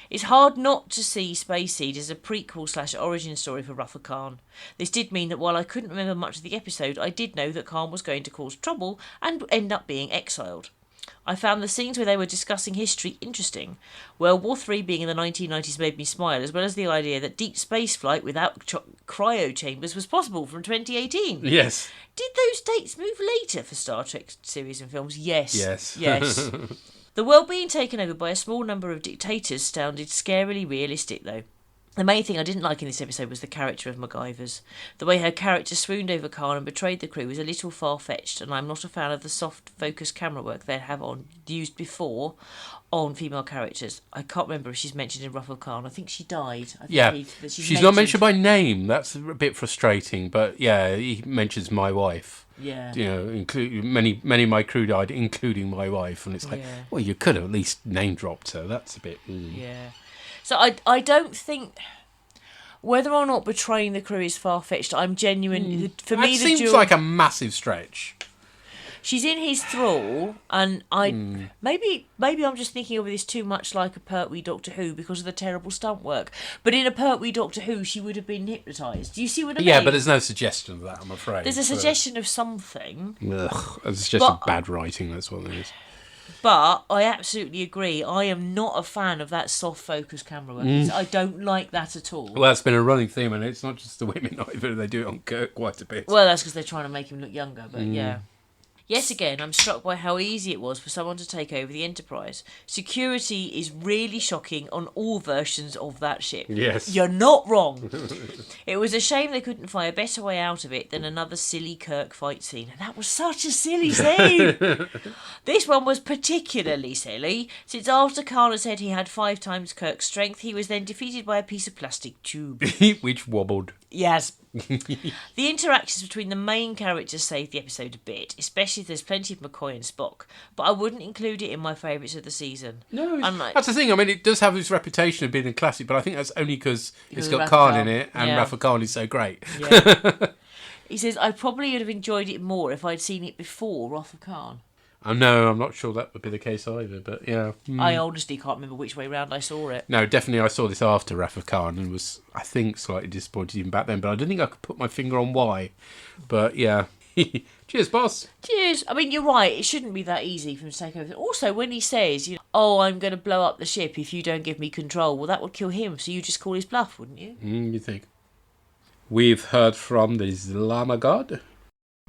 It's hard not to see Space Seed as a prequel/origin story for Ruffle Khan. This did mean that while I couldn't remember much of the episode, I did know that Khan was going to cause trouble and end up being exiled. I found the scenes where they were discussing history interesting. World War III being in the 1990s made me smile, as well as the idea that deep space flight without cryo chambers was possible from 2018. Yes. Did those dates move later for Star Trek series and films? Yes. Yes. The world being taken over by a small number of dictators sounded scarily realistic, though. The main thing I didn't like in this episode was the character of MacGyver's. The way her character swooned over Khan and betrayed the crew was a little far-fetched, and I'm not a fan of the soft focus camera work they have used before on female characters. I can't remember if she's mentioned in Ruffle Khan. I think she died. She's not mentioned by name. That's a bit frustrating, but he mentions my wife. Yeah. Many of my crew died, including my wife, and it's like, well, you could have at least name dropped her. That's a bit. Yeah. So I don't think whether or not betraying the crew is far-fetched. I'm genuine. For me, it seems like a massive stretch. She's in his thrall, and maybe I'm just thinking of this too much like a Pertwee Doctor Who because of the terrible stunt work. But in a Pertwee Doctor Who, she would have been hypnotised. Do you see what I mean? Yeah, but there's no suggestion of that, I'm afraid. There's a suggestion of something. It's just bad writing, that's what it is. But I absolutely agree. I am not a fan of that soft focus camera work. I don't like that at all. Well, it's been a running theme, and it's not just the women either. They do it on Kirk quite a bit. Well, that's because they're trying to make him look younger, but yeah. Yet again, I'm struck by how easy it was for someone to take over the Enterprise. Security is really shocking on all versions of that ship. Yes. You're not wrong. It was a shame they couldn't find a better way out of it than another silly Kirk fight scene. And that was such a silly scene. This one was particularly silly, since after Khan had said he had 5 times Kirk's strength, he was then defeated by a piece of plastic tube. Which wobbled. Yes. The interactions between the main characters saved the episode a bit, especially if there's plenty of McCoy and Spock, but I wouldn't include it in my favourites of the season. No, that's the thing. I mean, it does have this reputation of being a classic, but I think that's only because it's got Khan in it, and Rafa Khan is so great. Yeah. He says, I probably would have enjoyed it more if I'd seen it before Rafa Khan. No, I'm not sure that would be the case either, but yeah. I honestly can't remember which way round I saw it. No, definitely I saw this after Rafa Khan and was, I think, slightly disappointed even back then, but I don't think I could put my finger on why. But yeah. Cheers, boss. Cheers. I mean, you're right, it shouldn't be that easy for him to take over. Also, when he says, I'm going to blow up the ship if you don't give me control, well, that would kill him, so you just call his bluff, wouldn't you? You think. We've heard from the Llama God.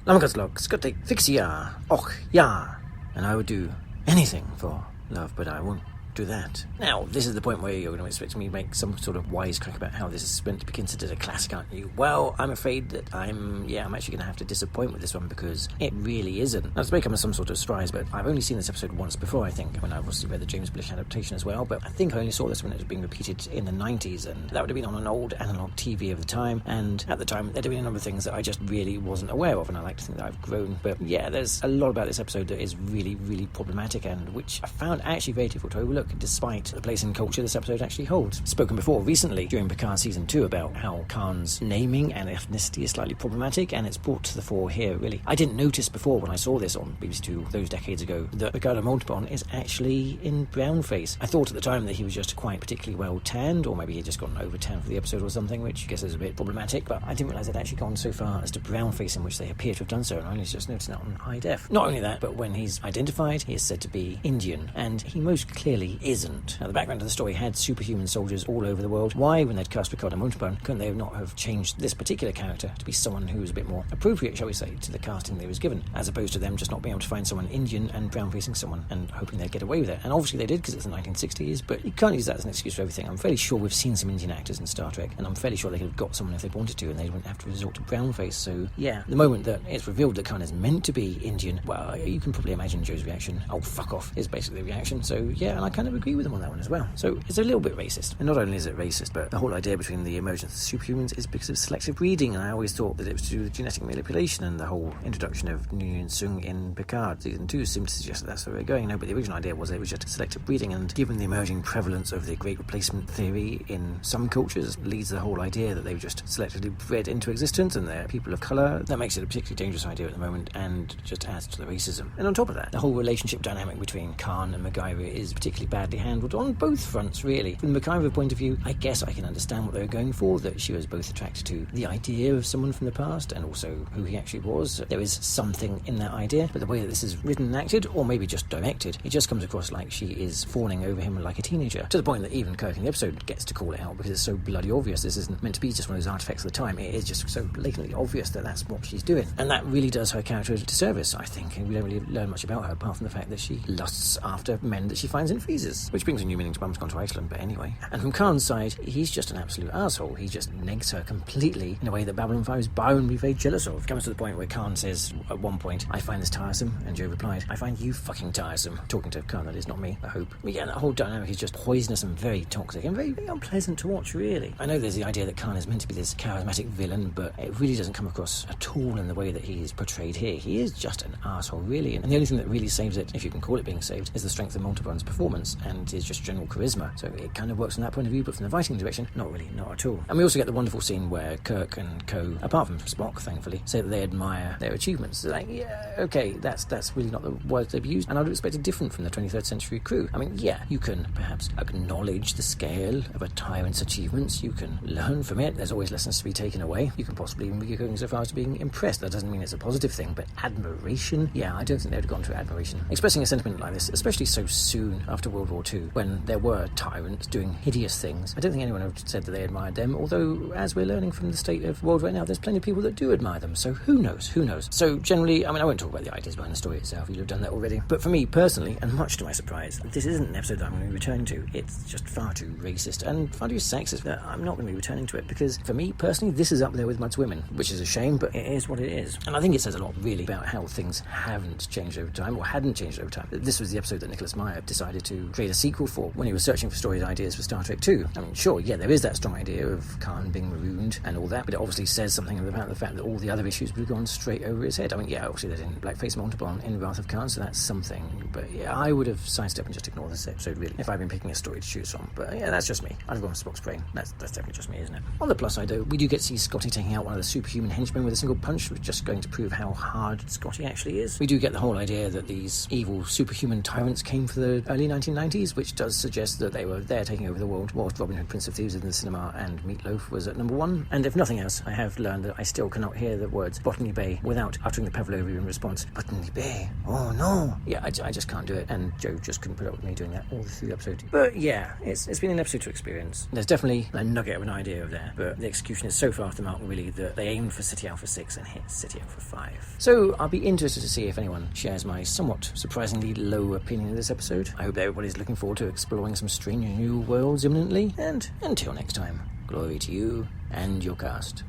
Lamagod's log, Scotty, Fixia, Och, Ya. And I would do anything for love, but I won't do that. Now, this is the point where you're going to expect me to make some sort of wisecrack about how this is meant to be considered a classic, aren't you? Well, I'm afraid that I'm actually going to have to disappoint with this one because it really isn't. Now, it's become some sort of surprise, but I've only seen this episode once before, I think, when I obviously read the James Blish adaptation as well, but I think I only saw this when it was being repeated in the 90s, and that would have been on an old analog TV of the time, and at the time, they're doing a number of things that I just really wasn't aware of, and I like to think that I've grown. But yeah, there's a lot about this episode that is really, really problematic, and which I found actually very difficult to overlook, despite the place in culture this episode actually holds. Spoken before recently during Picard Season 2 about how Khan's naming and ethnicity is slightly problematic, and it's brought to the fore here, really. I didn't notice before when I saw this on BBC 2 those decades ago that Ricardo Montalban is actually in brownface. I thought at the time that he was just quite particularly well tanned, or maybe he'd just gotten over tan for the episode or something, which I guess is a bit problematic, but I didn't realise they'd actually gone so far as to brownface in which they appear to have done so, and I only just noticed that on high def. Not only that, but when he's identified, he is said to be Indian, and he most clearly isn't. Now, the background of the story had superhuman soldiers all over the world. Why, when they'd cast Ricardo Montalban, couldn't they not have changed this particular character to be someone who was a bit more appropriate, shall we say, to the casting they was given, as opposed to them just not being able to find someone Indian and brown-facing someone and hoping they'd get away with it? And obviously they did, because it's the 1960s, but you can't use that as an excuse for everything. I'm fairly sure we've seen some Indian actors in Star Trek, and I'm fairly sure they could have got someone if they wanted to, and they wouldn't have to resort to brownface. So, yeah, the moment that it's revealed that Khan is meant to be Indian, well, you can probably imagine Joe's reaction. Oh, fuck off, is basically the reaction. So, yeah, and I kind of agree with him on that one as well. So it's a little bit racist. And not only is it racist, but the whole idea between the emergence of superhumans is because of selective breeding, and I always thought that it was to do with genetic manipulation, and the whole introduction of Nguyen Sung in Picard Season 2 seemed to suggest that that's where we're going. No, but the original idea was that it was just selective breeding, and given the emerging prevalence of the great replacement theory in some cultures, leads to the whole idea that they were just selectively bred into existence and they're people of colour. That makes it a particularly dangerous idea at the moment, and just adds to the racism. And on top of that, the whole relationship dynamic between Khan and MacGyver is particularly badly handled on both fronts, really. From the MacGyver point of view, I guess I can understand what they were going for, that she was both attracted to the idea of someone from the past and also who he actually was. There is something in that idea, but the way that this is written and acted, or maybe just directed, it just comes across like she is fawning over him like a teenager, to the point that even Kirk in the episode gets to call it out because it's so bloody obvious. This isn't meant to be just one of those artifacts of the time. It is just so blatantly obvious that that's what she's doing, and that really does her character a disservice, I think, and we don't really learn much about her apart from the fact that she lusts after men that she finds in freezers, which brings a new meaning to Mum's Gone to Iceland, but anyway. And from Khan's side, he's just an absolute arsehole. He just negs her completely in a way that Babylon 5's Byron would be very jealous of. It comes to the point where Khan says at one point, I find this tiresome, and Joe replied, I find you fucking tiresome. Talking to Khan, that is, not me, I hope. But yeah, that whole dynamic is just poisonous and very toxic and very, very unpleasant to watch, really. I know there's the idea that Khan is meant to be this charismatic villain, but it really doesn't come across at all in the way that he is portrayed here. He is just an arsehole, really, and the only thing that really saves it, if you can call it being saved, is the strength of Montalban's performance. intelligence and his just general charisma. So it kind of works from that point of view, but from the writing direction, not really, not at all. And we also get the wonderful scene where Kirk and co, apart from Spock, thankfully, say that they admire their achievements. They're like, yeah, okay, that's really not the words they've used, and I'd expect it different from the 23rd century crew. I mean, yeah, you can perhaps acknowledge the scale of a tyrant's achievements, you can learn from it, there's always lessons to be taken away, you can possibly even be going so far as to being impressed. That doesn't mean it's a positive thing, but admiration? Yeah, I don't think they'd have gone to admiration. Expressing a sentiment like this, especially so soon after World War II, when there were tyrants doing hideous things, I don't think anyone would have said that they admired them, although, as we're learning from the state of the world right now, there's plenty of people that do admire them, so who knows? So generally, I mean, I won't talk about the ideas behind the story itself, you'll have done that already, but for me, personally, and much to my surprise, this isn't an episode that I'm going to be returning to. It's just far too racist and far too sexist that I'm not going to be returning to it, because for me, personally, this is up there with Mud's Women, which is a shame, but it is what it is. And I think it says a lot, really, about how things haven't changed over time, or hadn't changed over time. This was the episode that Nicholas Meyer decided to create a sequel for when he was searching for story ideas for Star Trek 2. I mean, sure, yeah, there is that strong idea of Khan being marooned and all that, but it obviously says something about the fact that all the other issues would have gone straight over his head. I mean, yeah, obviously they didn't blackface Montalban in Wrath of Khan, so that's something, but yeah, I would have sidestepped and just ignored this episode, really, if I'd been picking a story to choose from. But yeah, that's just me. I'd have gone with Spock's brain. That's definitely just me, isn't it? On the plus side, though, we do get to see Scotty taking out one of the superhuman henchmen with a single punch, which is just going to prove how hard Scotty actually is. We do get the whole idea that these evil superhuman tyrants came for the early 1990s, which does suggest that they were there taking over the world whilst Robin Hood, Prince of Thieves in the cinema and Meatloaf was at number one. And if nothing else, I have learned that I still cannot hear the words Botany Bay without uttering the Pavlovian response, Botany Bay, oh no. Yeah, I just can't do it, and Joe just couldn't put up with me doing that all through the episode. But yeah, it's been an episode to experience. There's definitely a nugget of an idea there, but the execution is so far off the mark, really, that they aimed for City Alpha 6 and hit City Alpha 5. So I'll be interested to see if anyone shares my somewhat surprisingly low opinion of this episode. I hope everybody's looking forward to exploring some strange new worlds imminently, and until next time, glory to you and your cast.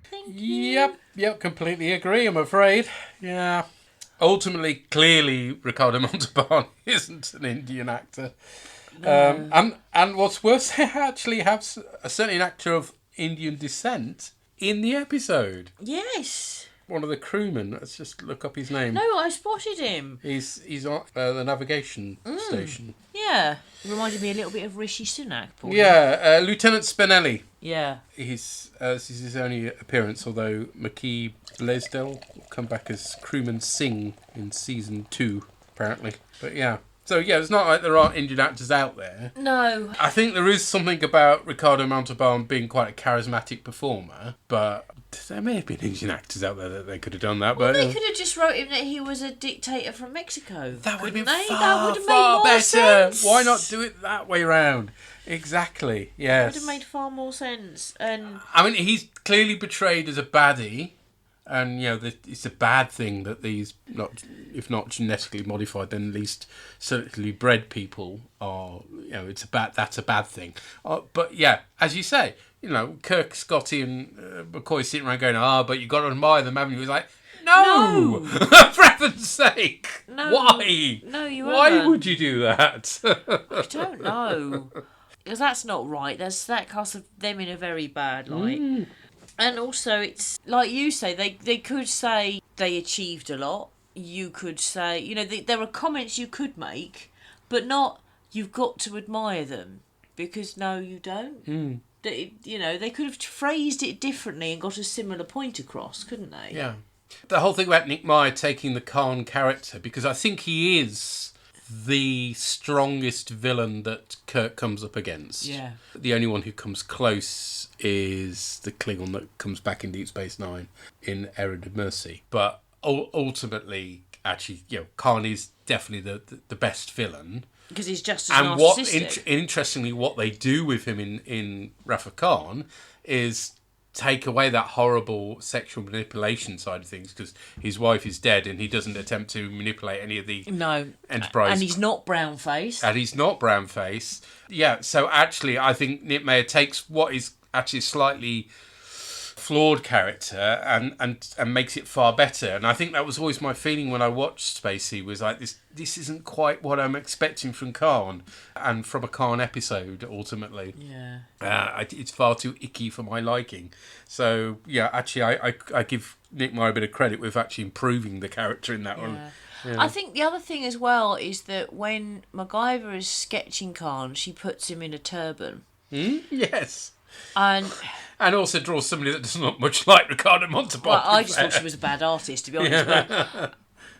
Thank you. Yep, completely agree, I'm afraid. Yeah. Ultimately, clearly, Ricardo Montalban isn't an Indian actor. No. And what's worse, they actually have certainly an actor of Indian descent in the episode. Yes. One of the crewmen. Let's just look up his name. No, I spotted him. He's on the navigation station. Yeah. Reminded me a little bit of Rishi Sunak. Probably. Yeah, Lieutenant Spinelli. Yeah. This is his only appearance, although McKee Blaisdell will come back as crewman Singh in season 2, apparently. But yeah. So yeah, it's not like there aren't Indian actors out there. No. I think there is something about Ricardo Montalban being quite a charismatic performer, but there may have been Indian actors out there that they could have done that. Well, but they could have just wrote him that he was a dictator from Mexico. That would have been far far better. Sense. Why not do it that way round? Exactly. Yes. It would have made far more sense. And I mean, he's clearly portrayed as a baddie. And, you know, it's a bad thing that these, if not genetically modified, then at least certainly bred people are, you know, that's a bad thing. But, yeah, as you say, you know, Kirk, Scotty and McCoy sitting around going, but you got to admire them, haven't you? He was like, no! For heaven's sake! No. Why? No, you Why haven't. would you do that? I don't know. Because that's not right. That casts them in a very bad light. And also, it's like you say, they could say they achieved a lot. You could say, you know, there are comments you could make, but not you've got to admire them, because no, you don't. You know, they could have phrased it differently and got a similar point across, couldn't they? Yeah. The whole thing about Nick Meyer taking the Khan character, because I think he is the strongest villain that Kirk comes up against. Yeah. The only one who comes close is the Klingon that comes back in Deep Space Nine in Errand of Mercy. But ultimately, actually, you know, Khan is definitely the best villain. Because he's just as narcissistic. narcissistic. Interestingly, what they do with him in Wrath of Khan is take away that horrible sexual manipulation side of things, because his wife is dead and he doesn't attempt to manipulate any of the Enterprise. And he's not brown-faced. Yeah, so actually I think Nick Meyer takes what is actually a slightly flawed character and makes it far better. And I think that was always my feeling when I watched Spacey, was like, this isn't quite what I'm expecting from Khan and from a Khan episode, ultimately. Yeah. It's far too icky for my liking. So, yeah, actually, I give Nick Meyer a bit of credit with actually improving the character in that one. I think the other thing as well is that when MacGyver is sketching Khan, she puts him in a turban. Yes. And also draws somebody that doesn't look much like Ricardo Montalban. Well, I just thought she was a bad artist, to be honest. Yeah.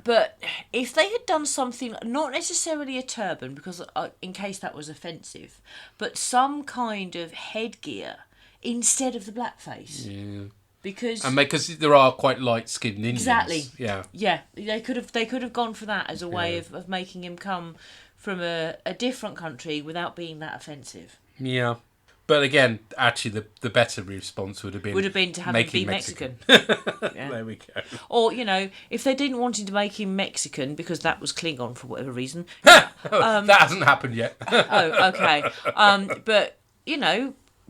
But if they had done something, not necessarily a turban, because in case that was offensive, but some kind of headgear instead of the blackface. Yeah. Because there are quite light-skinned Indians. Exactly. Yeah. Yeah, they could have gone for that as a way of making him come from a different country without being that offensive. Yeah. But again, actually, the better response would have been to have him be Mexican. Yeah. There we go. Or, if they didn't want to make him Mexican because that was Klingon for whatever reason. That hasn't happened yet. Oh, okay. But,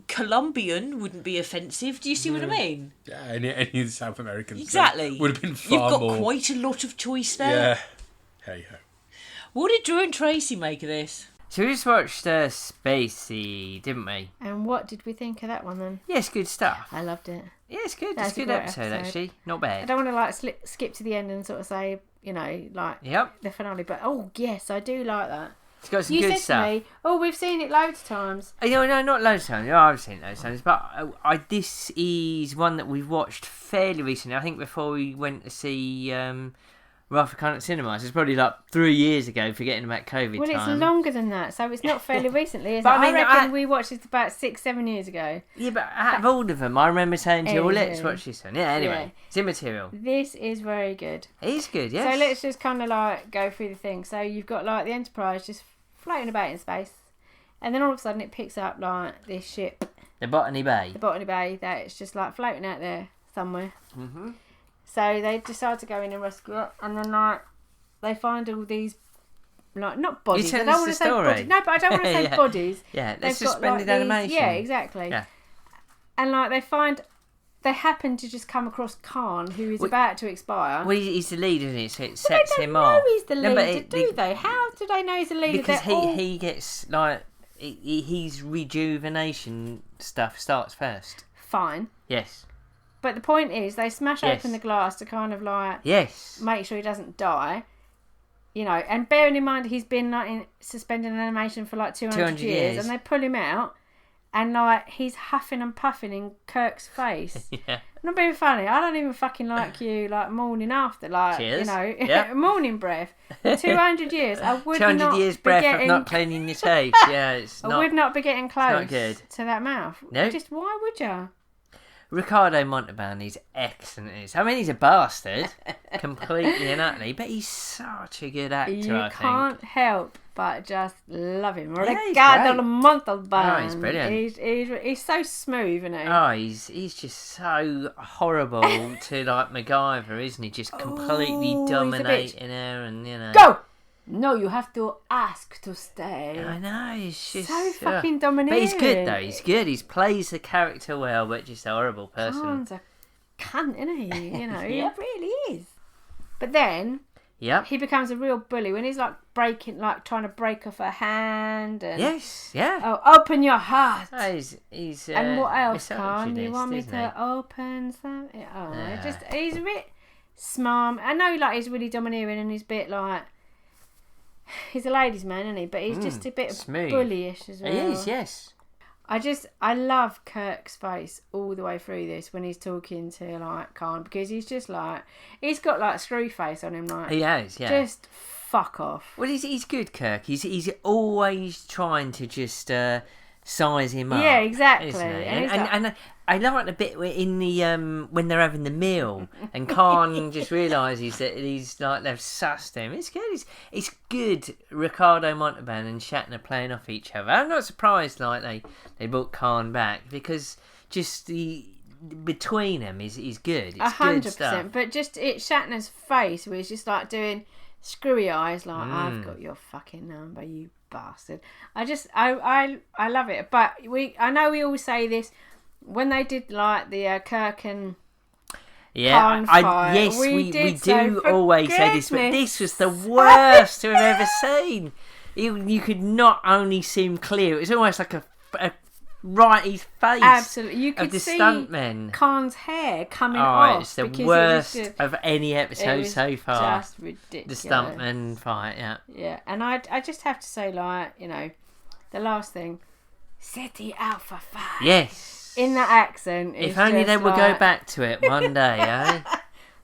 Colombian wouldn't be offensive. Do you see what I mean? Yeah, any of the South Americans. Exactly. Would have been far more. You've got quite a lot of choice there. Yeah. Hey ho. What did Drew and Tracy make of this? So we just watched Spacey, didn't we? And what did we think of that one then? Yeah, it's good stuff. I loved it. Yeah, it's good. That's It's a good great episode, actually. Not bad. I don't want to skip to the end and sort of say, the finale, but yes, I do like that. It's got some good stuff. You said to me, we've seen it loads of times. No, not loads of times. No, I've seen it loads of times, but this is one that we've watched fairly recently. I think before we went to see Wrath of Khan at cinemas. It's probably like 3 years ago, forgetting about COVID Well, time. it's longer than that, so it's not fairly recently, is But it? I mean, I reckon we watched it about 6-7 years ago. Yeah, but out of all of them, I remember saying to you, well, let's Anywho. watch this one. Yeah, anyway, it's immaterial. This is very good. It is good, yes. So let's just kind of go through the thing. So you've got the Enterprise just floating about in space, and then all of a sudden it picks up this ship, the Botany Bay, that it's just floating out there somewhere. Mm-hmm. So they decide to go in and rescue it, and then they find all these not bodies. I don't want to say bodies. No, but I don't want to say yeah. bodies. Yeah, They've let's got, suspended animation. Yeah, exactly. Yeah. And they happen to just come across Khan, who is about to expire. Well, he's the lead, isn't he? So it Well, sets they him don't off. know he's the leader, do they? How do they know he's the leader? Because he gets his rejuvenation stuff starts first. Fine. Yes. But the point is, they smash open the glass to kind of make sure he doesn't die. And bearing in mind he's been suspended in animation for 200 years, and they pull him out, and he's huffing and puffing in Kirk's face. Yeah. Not being funny. I don't even fucking like you morning after, Cheers. Yep. morning breath. 200 years. I would 200 not years be breath getting... of not cleaning your teeth. Yeah, it's not. I would not be getting close not good. to that mouth. No. Just why would you? Ricardo Montalban is excellent in this. I mean, he's a bastard, completely and utterly, but he's such a good actor, You can't help but just love him. Yeah, he's Ricardo great. Montalban. Oh, he's brilliant. He's so smooth, isn't he? Oh, he's just so horrible to MacGyver, isn't he? Just completely dominating her, and Go! No, you have to ask to stay. I know, he's just so fucking domineering. But he's good though. He's good. He plays the character well, but just a horrible person. Khan's a cunt, isn't he? Yeah. He really is. But then, he becomes a real bully when he's trying to break off her hand. And, yes, yeah. Oh, open your heart. Oh, he's and what else, Khan? You misogynist, want me isn't to open something? He's a bit smart. I know, he's really domineering and he's a bit he's a ladies' man, isn't he? But he's just a bit smooth. Bullyish as well. He is, yes. I love Kirk's face all the way through this when he's talking to Khan, because he's just he's got screw face on him, he has, yeah. Just fuck off. Well, he's good, Kirk. He's always trying to just size him up. Yeah, exactly. Isn't he? And I like the bit in the when they're having the meal and Khan just realises that he's they've sussed him. It's good. It's good. Ricardo Montalban and Shatner playing off each other. I'm not surprised they brought Khan back, because just between them is good. It's 100%. good stuff. But just Shatner's face where he's just screwy eyes, I've got your fucking number, you bastard. I love it. But I know we always say this when they did the Kirk and Khan fight. Yes, we do so, always say this, but this was the worst we've ever seen. You could not only see him clear, it was almost like a right his face. Absolutely, you could of the see stuntmen. Khan's hair coming Oh, off. it's the because worst it was just, of any episode so far. Just ridiculous. The stuntman fight, yeah. Yeah, and I just have to say, like, you know, the last thing, set the Alpha 5. Yes. In that accent. If only they would go back to it one day, eh?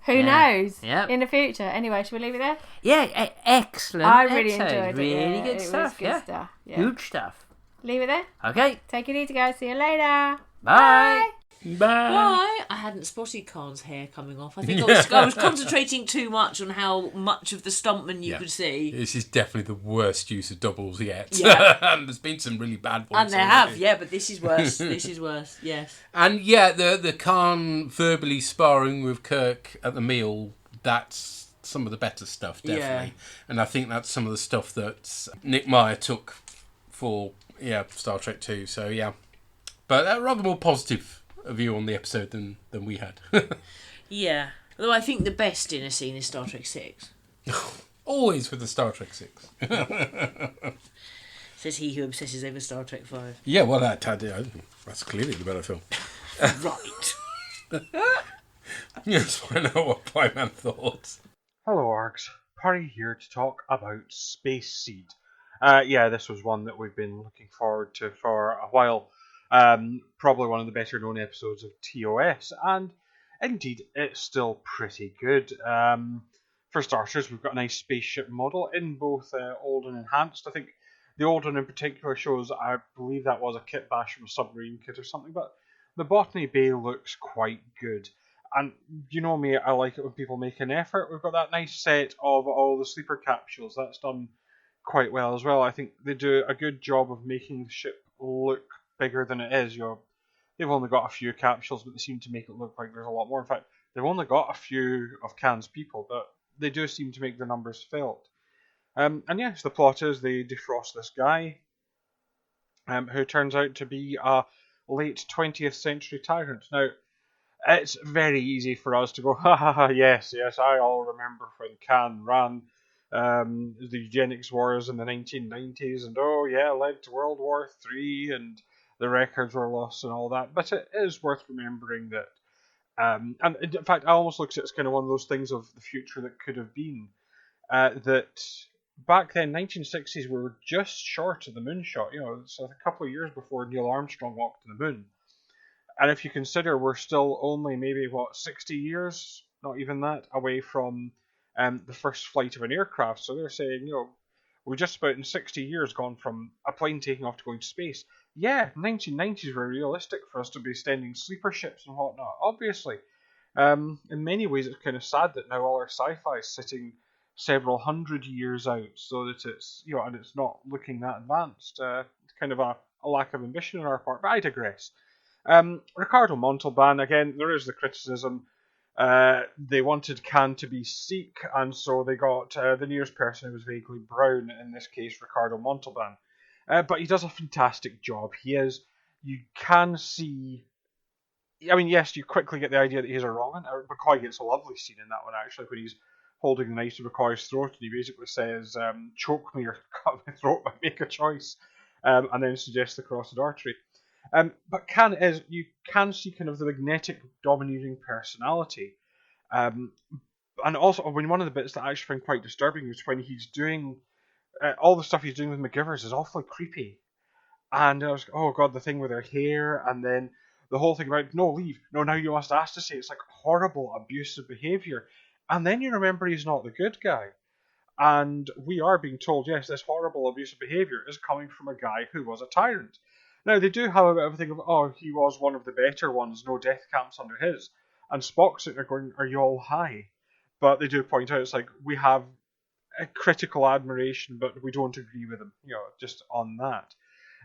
Who knows? Yep. In the future. Anyway, should we leave it there? Yeah, excellent. I really episode. enjoyed it. Really yeah, good it stuff. Was good stuff. Yeah. Huge stuff. Leave it there. Okay. Take it easy, guys. See you later. Bye. Bye. I hadn't spotted Khan's hair coming off. I think I was concentrating too much on how much of the stuntman you could see. This is definitely the worst use of doubles yet. Yeah. And there's been some really bad ones. And there have, but this is worse. This is worse, yes. And yeah, the Khan verbally sparring with Kirk at the meal, that's some of the better stuff, definitely. Yeah. And I think that's some of the stuff that Nick Meyer took for Star Trek 2. So yeah. But a rather more positive view on the episode than we had. Yeah. Although I think the best in a scene is Star Trek 6. Always with the Star Trek 6. Says he who obsesses over Star Trek 5. Yeah, well, that's clearly the better film. Right. Yes, find out what Pieman thought. Hello, Args. Parry here to talk about Space Seed. This was one that we've been looking forward to for a while. Probably one of the better known episodes of TOS, and indeed it's still pretty good. For starters, we've got a nice spaceship model in both old and enhanced. I think the old one in particular shows, I believe that was a kit bash from a submarine kit or something, but the Botany Bay looks quite good. And you know me, I like it when people make an effort. We've got that nice set of all the sleeper capsules. That's done quite well as well. I think they do a good job of making the ship look bigger than it is. They've only got a few capsules, but they seem to make it look like there's a lot more. In fact, they've only got a few of Khan's people, but they do seem to make their numbers felt. And yes, the plot is they defrost this guy, who turns out to be a late 20th century tyrant. Now, it's very easy for us to go, ha ha ha, yes, I all remember when Khan ran the eugenics wars in the 1990s, and led to World War III, and the records were lost and all that. But it is worth remembering that, and in fact, I almost look at it as kind of one of those things of the future that could have been, that back then, 1960s, we were just short of the moonshot. It's a couple of years before Neil Armstrong walked on the moon. And if you consider we're still only maybe, 60 years, not even that, away from the first flight of an aircraft. So they're saying, we're just about in 60 years gone from a plane taking off to going to space. Yeah, 1990s were realistic for us to be sending sleeper ships and whatnot, obviously. In many ways, it's kind of sad that now all our sci-fi is sitting several hundred years out, so that it's, and it's not looking that advanced. It's kind of a lack of ambition on our part, but I digress. Ricardo Montalban, again, there is the criticism. They wanted Khan to be Sikh, and so they got the nearest person who was vaguely brown, in this case Ricardo Montalban. But he does a fantastic job. You can see, yes, you quickly get the idea that he's a wrong one. McCoy gets a lovely scene in that one, actually, when he's holding the knife to McCoy's throat, and he basically says, choke me or cut my throat, but make a choice, and then suggests the carotid artery. But you can see kind of the magnetic, domineering personality. And also, one of the bits that I actually find quite disturbing is when he's doing, all the stuff he's doing with McGivers is awfully creepy. And I was, oh god, the thing with her hair, and then the whole thing about, no, leave, no, now you must ask to say, it's like horrible, abusive behaviour. And then you remember he's not the good guy. And we are being told, yes, this horrible, abusive behaviour is coming from a guy who was a tyrant. Now, they do have a bit of a thing of, he was one of the better ones, no death camps under his. And Spock's sitting there going, are you all high? But they do point out, it's like, we have a critical admiration, but we don't agree with him, just on that.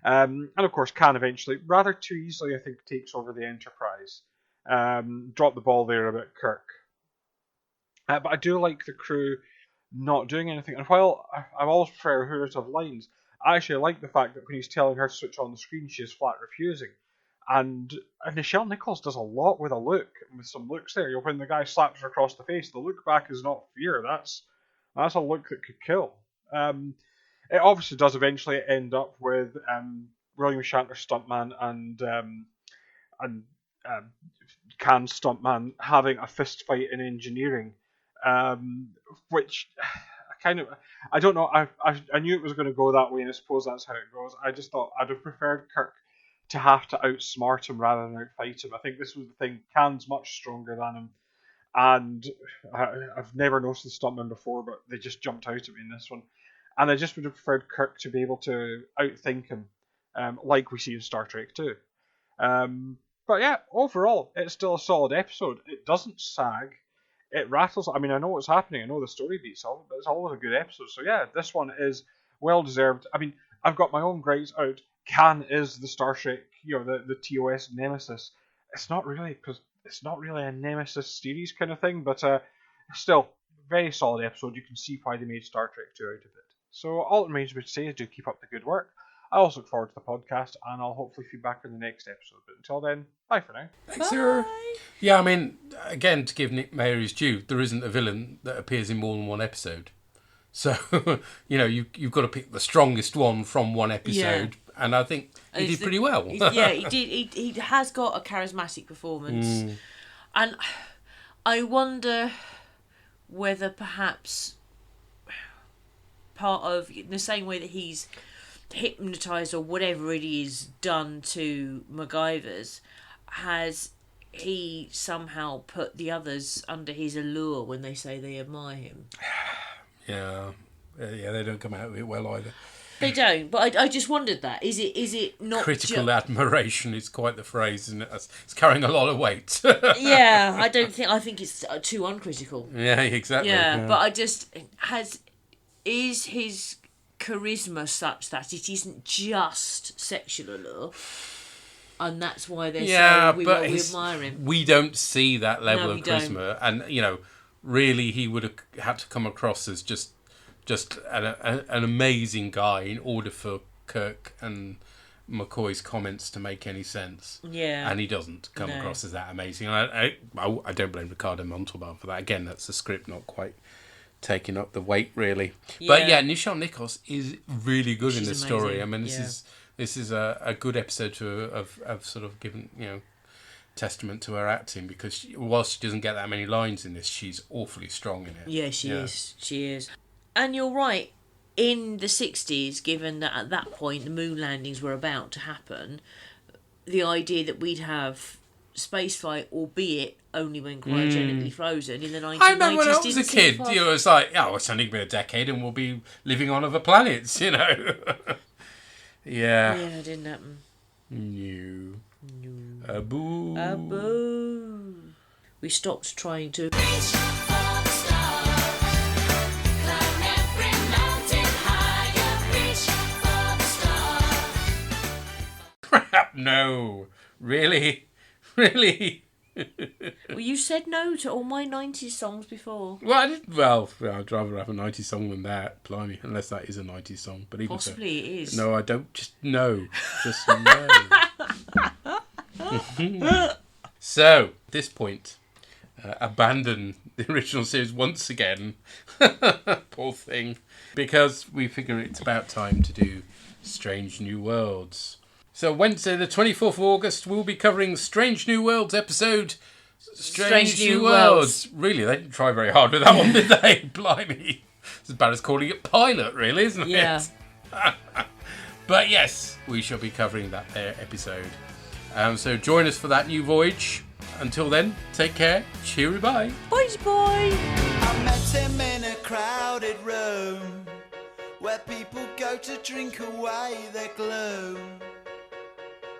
And of course, Khan eventually, rather too easily, I think, takes over the Enterprise. Dropped the ball there about Kirk. But I do like the crew not doing anything. And while I always prefer Uhura to have lines, I actually like the fact that when he's telling her to switch on the screen, she is flat refusing. And Nichelle Nichols does a lot with a look, with some looks there. When the guy slaps her across the face, the look back is not fear. That's a look that could kill. It obviously does eventually end up with William Shatner stuntman and Khan's stuntman having a fist fight in engineering, which I don't know. I knew it was going to go that way, and I suppose that's how it goes. I just thought I'd have preferred Kirk to have to outsmart him rather than outfight him. I think this was the thing. Khan's much stronger than him, and I've never noticed the stuntman before, but they just jumped out at me in this one. And I just would have preferred Kirk to be able to outthink him, like we see in Star Trek 2. But yeah, overall, it's still a solid episode. It doesn't sag. It rattles. I mean, I know what's happening. I know the story beats all, but it's always a good episode. So yeah, this one is well deserved. I mean, I've got my own gripes out. Khan is the Star Trek, the TOS nemesis. It's not really, because it's not really a nemesis series kind of thing, but still, very solid episode. You can see why they made Star Trek 2 out of it. So all it remains to say is do keep up the good work. I also look forward to the podcast, and I'll hopefully be back in the next episode. But until then, bye for now. Thanks, sir. Yeah, I mean, again, to give Nick Mayer his due, there isn't a villain that appears in more than one episode. So, you've got to pick the strongest one from one episode, and I think he did pretty well. Yeah, he did. He has got a charismatic performance. And I wonder whether perhaps part of, in the same way that he's hypnotised or whatever it is done to MacGyver's, has he somehow put the others under his allure when they say they admire him? Yeah, they don't come out of it well either. They don't, but I just wondered that. Is it not... Critical admiration is quite the phrase, isn't it? It's carrying a lot of weight. Yeah, I think it's too uncritical. Yeah, exactly. Yeah, but I just... Is his charisma such that it isn't just sexual allure, and that's why they're saying we admire him? We don't see that level of charisma, and really he would have had to come across as just an amazing guy in order for Kirk and McCoy's comments to make any sense. Yeah, and he doesn't come across as that amazing. I don't blame Ricardo Montalban for that. Again, that's the script not quite taking up the weight, really. Yeah. But yeah, Nichelle Nichols is really good in this story. I mean, this is a good episode of sort of giving testament to her acting, because whilst she doesn't get that many lines in this, she's awfully strong in it. Yeah, she is. And you're right. In the 60s, given that at that point the moon landings were about to happen, the idea that we'd have spaceflight, albeit only when cryogenically frozen, in the 1990s. I remember when I was a kid, it was like, it's only been a decade and we'll be living on other planets, Yeah. Yeah, it didn't happen. No. Aboo. Aboo. We stopped trying to... Crap, no. Really? Really? Well, you said no to all my 90s songs before. Well, I did. Well, I'd rather have a 90s song than that, blimey, unless that is a 90s song. But even possibly so, it is. No, I don't. Just no. Just no. So, at this point, abandon the original series once again. Poor thing. Because we figure it's about time to do Strange New Worlds. So Wednesday the 24th of August, we'll be covering Strange New Worlds episode Strange New Worlds. Really, they didn't try very hard with that one, did they? Blimey. It's as bad as calling it pilot, really, isn't it? Yeah. But yes, we shall be covering that there episode. So join us for that new voyage. Until then, take care. Cheery bye. Bye, bye. I met him in a crowded room where people go to drink away their gloom.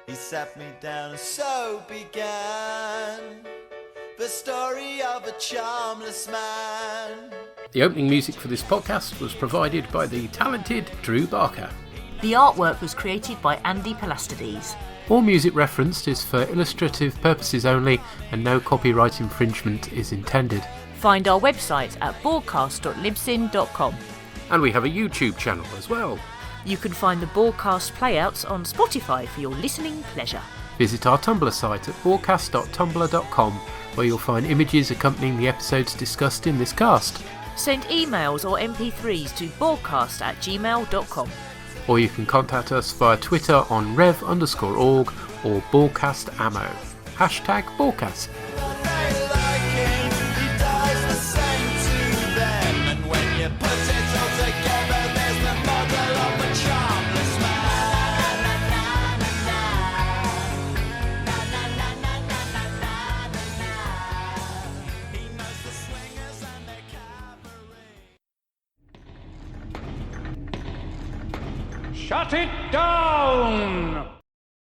He sat me down and so began the story of a charmless man. The opening music for this podcast was provided by the talented Drew Barker. The artwork was created by Andy Pelastides. All music referenced is for illustrative purposes only, and no copyright infringement is intended. Find our website at borgcast.libsyn.com. And we have a YouTube channel as well. You can find the Borgcast playouts on Spotify for your listening pleasure. Visit our Tumblr site at borgcast.tumblr.com, where you'll find images accompanying the episodes discussed in this cast. Send emails or MP3s to borgcast@gmail.com. or you can contact us via Twitter on rev_org or Borgcast Ammo. Hashtag Borgcast. Shut it down!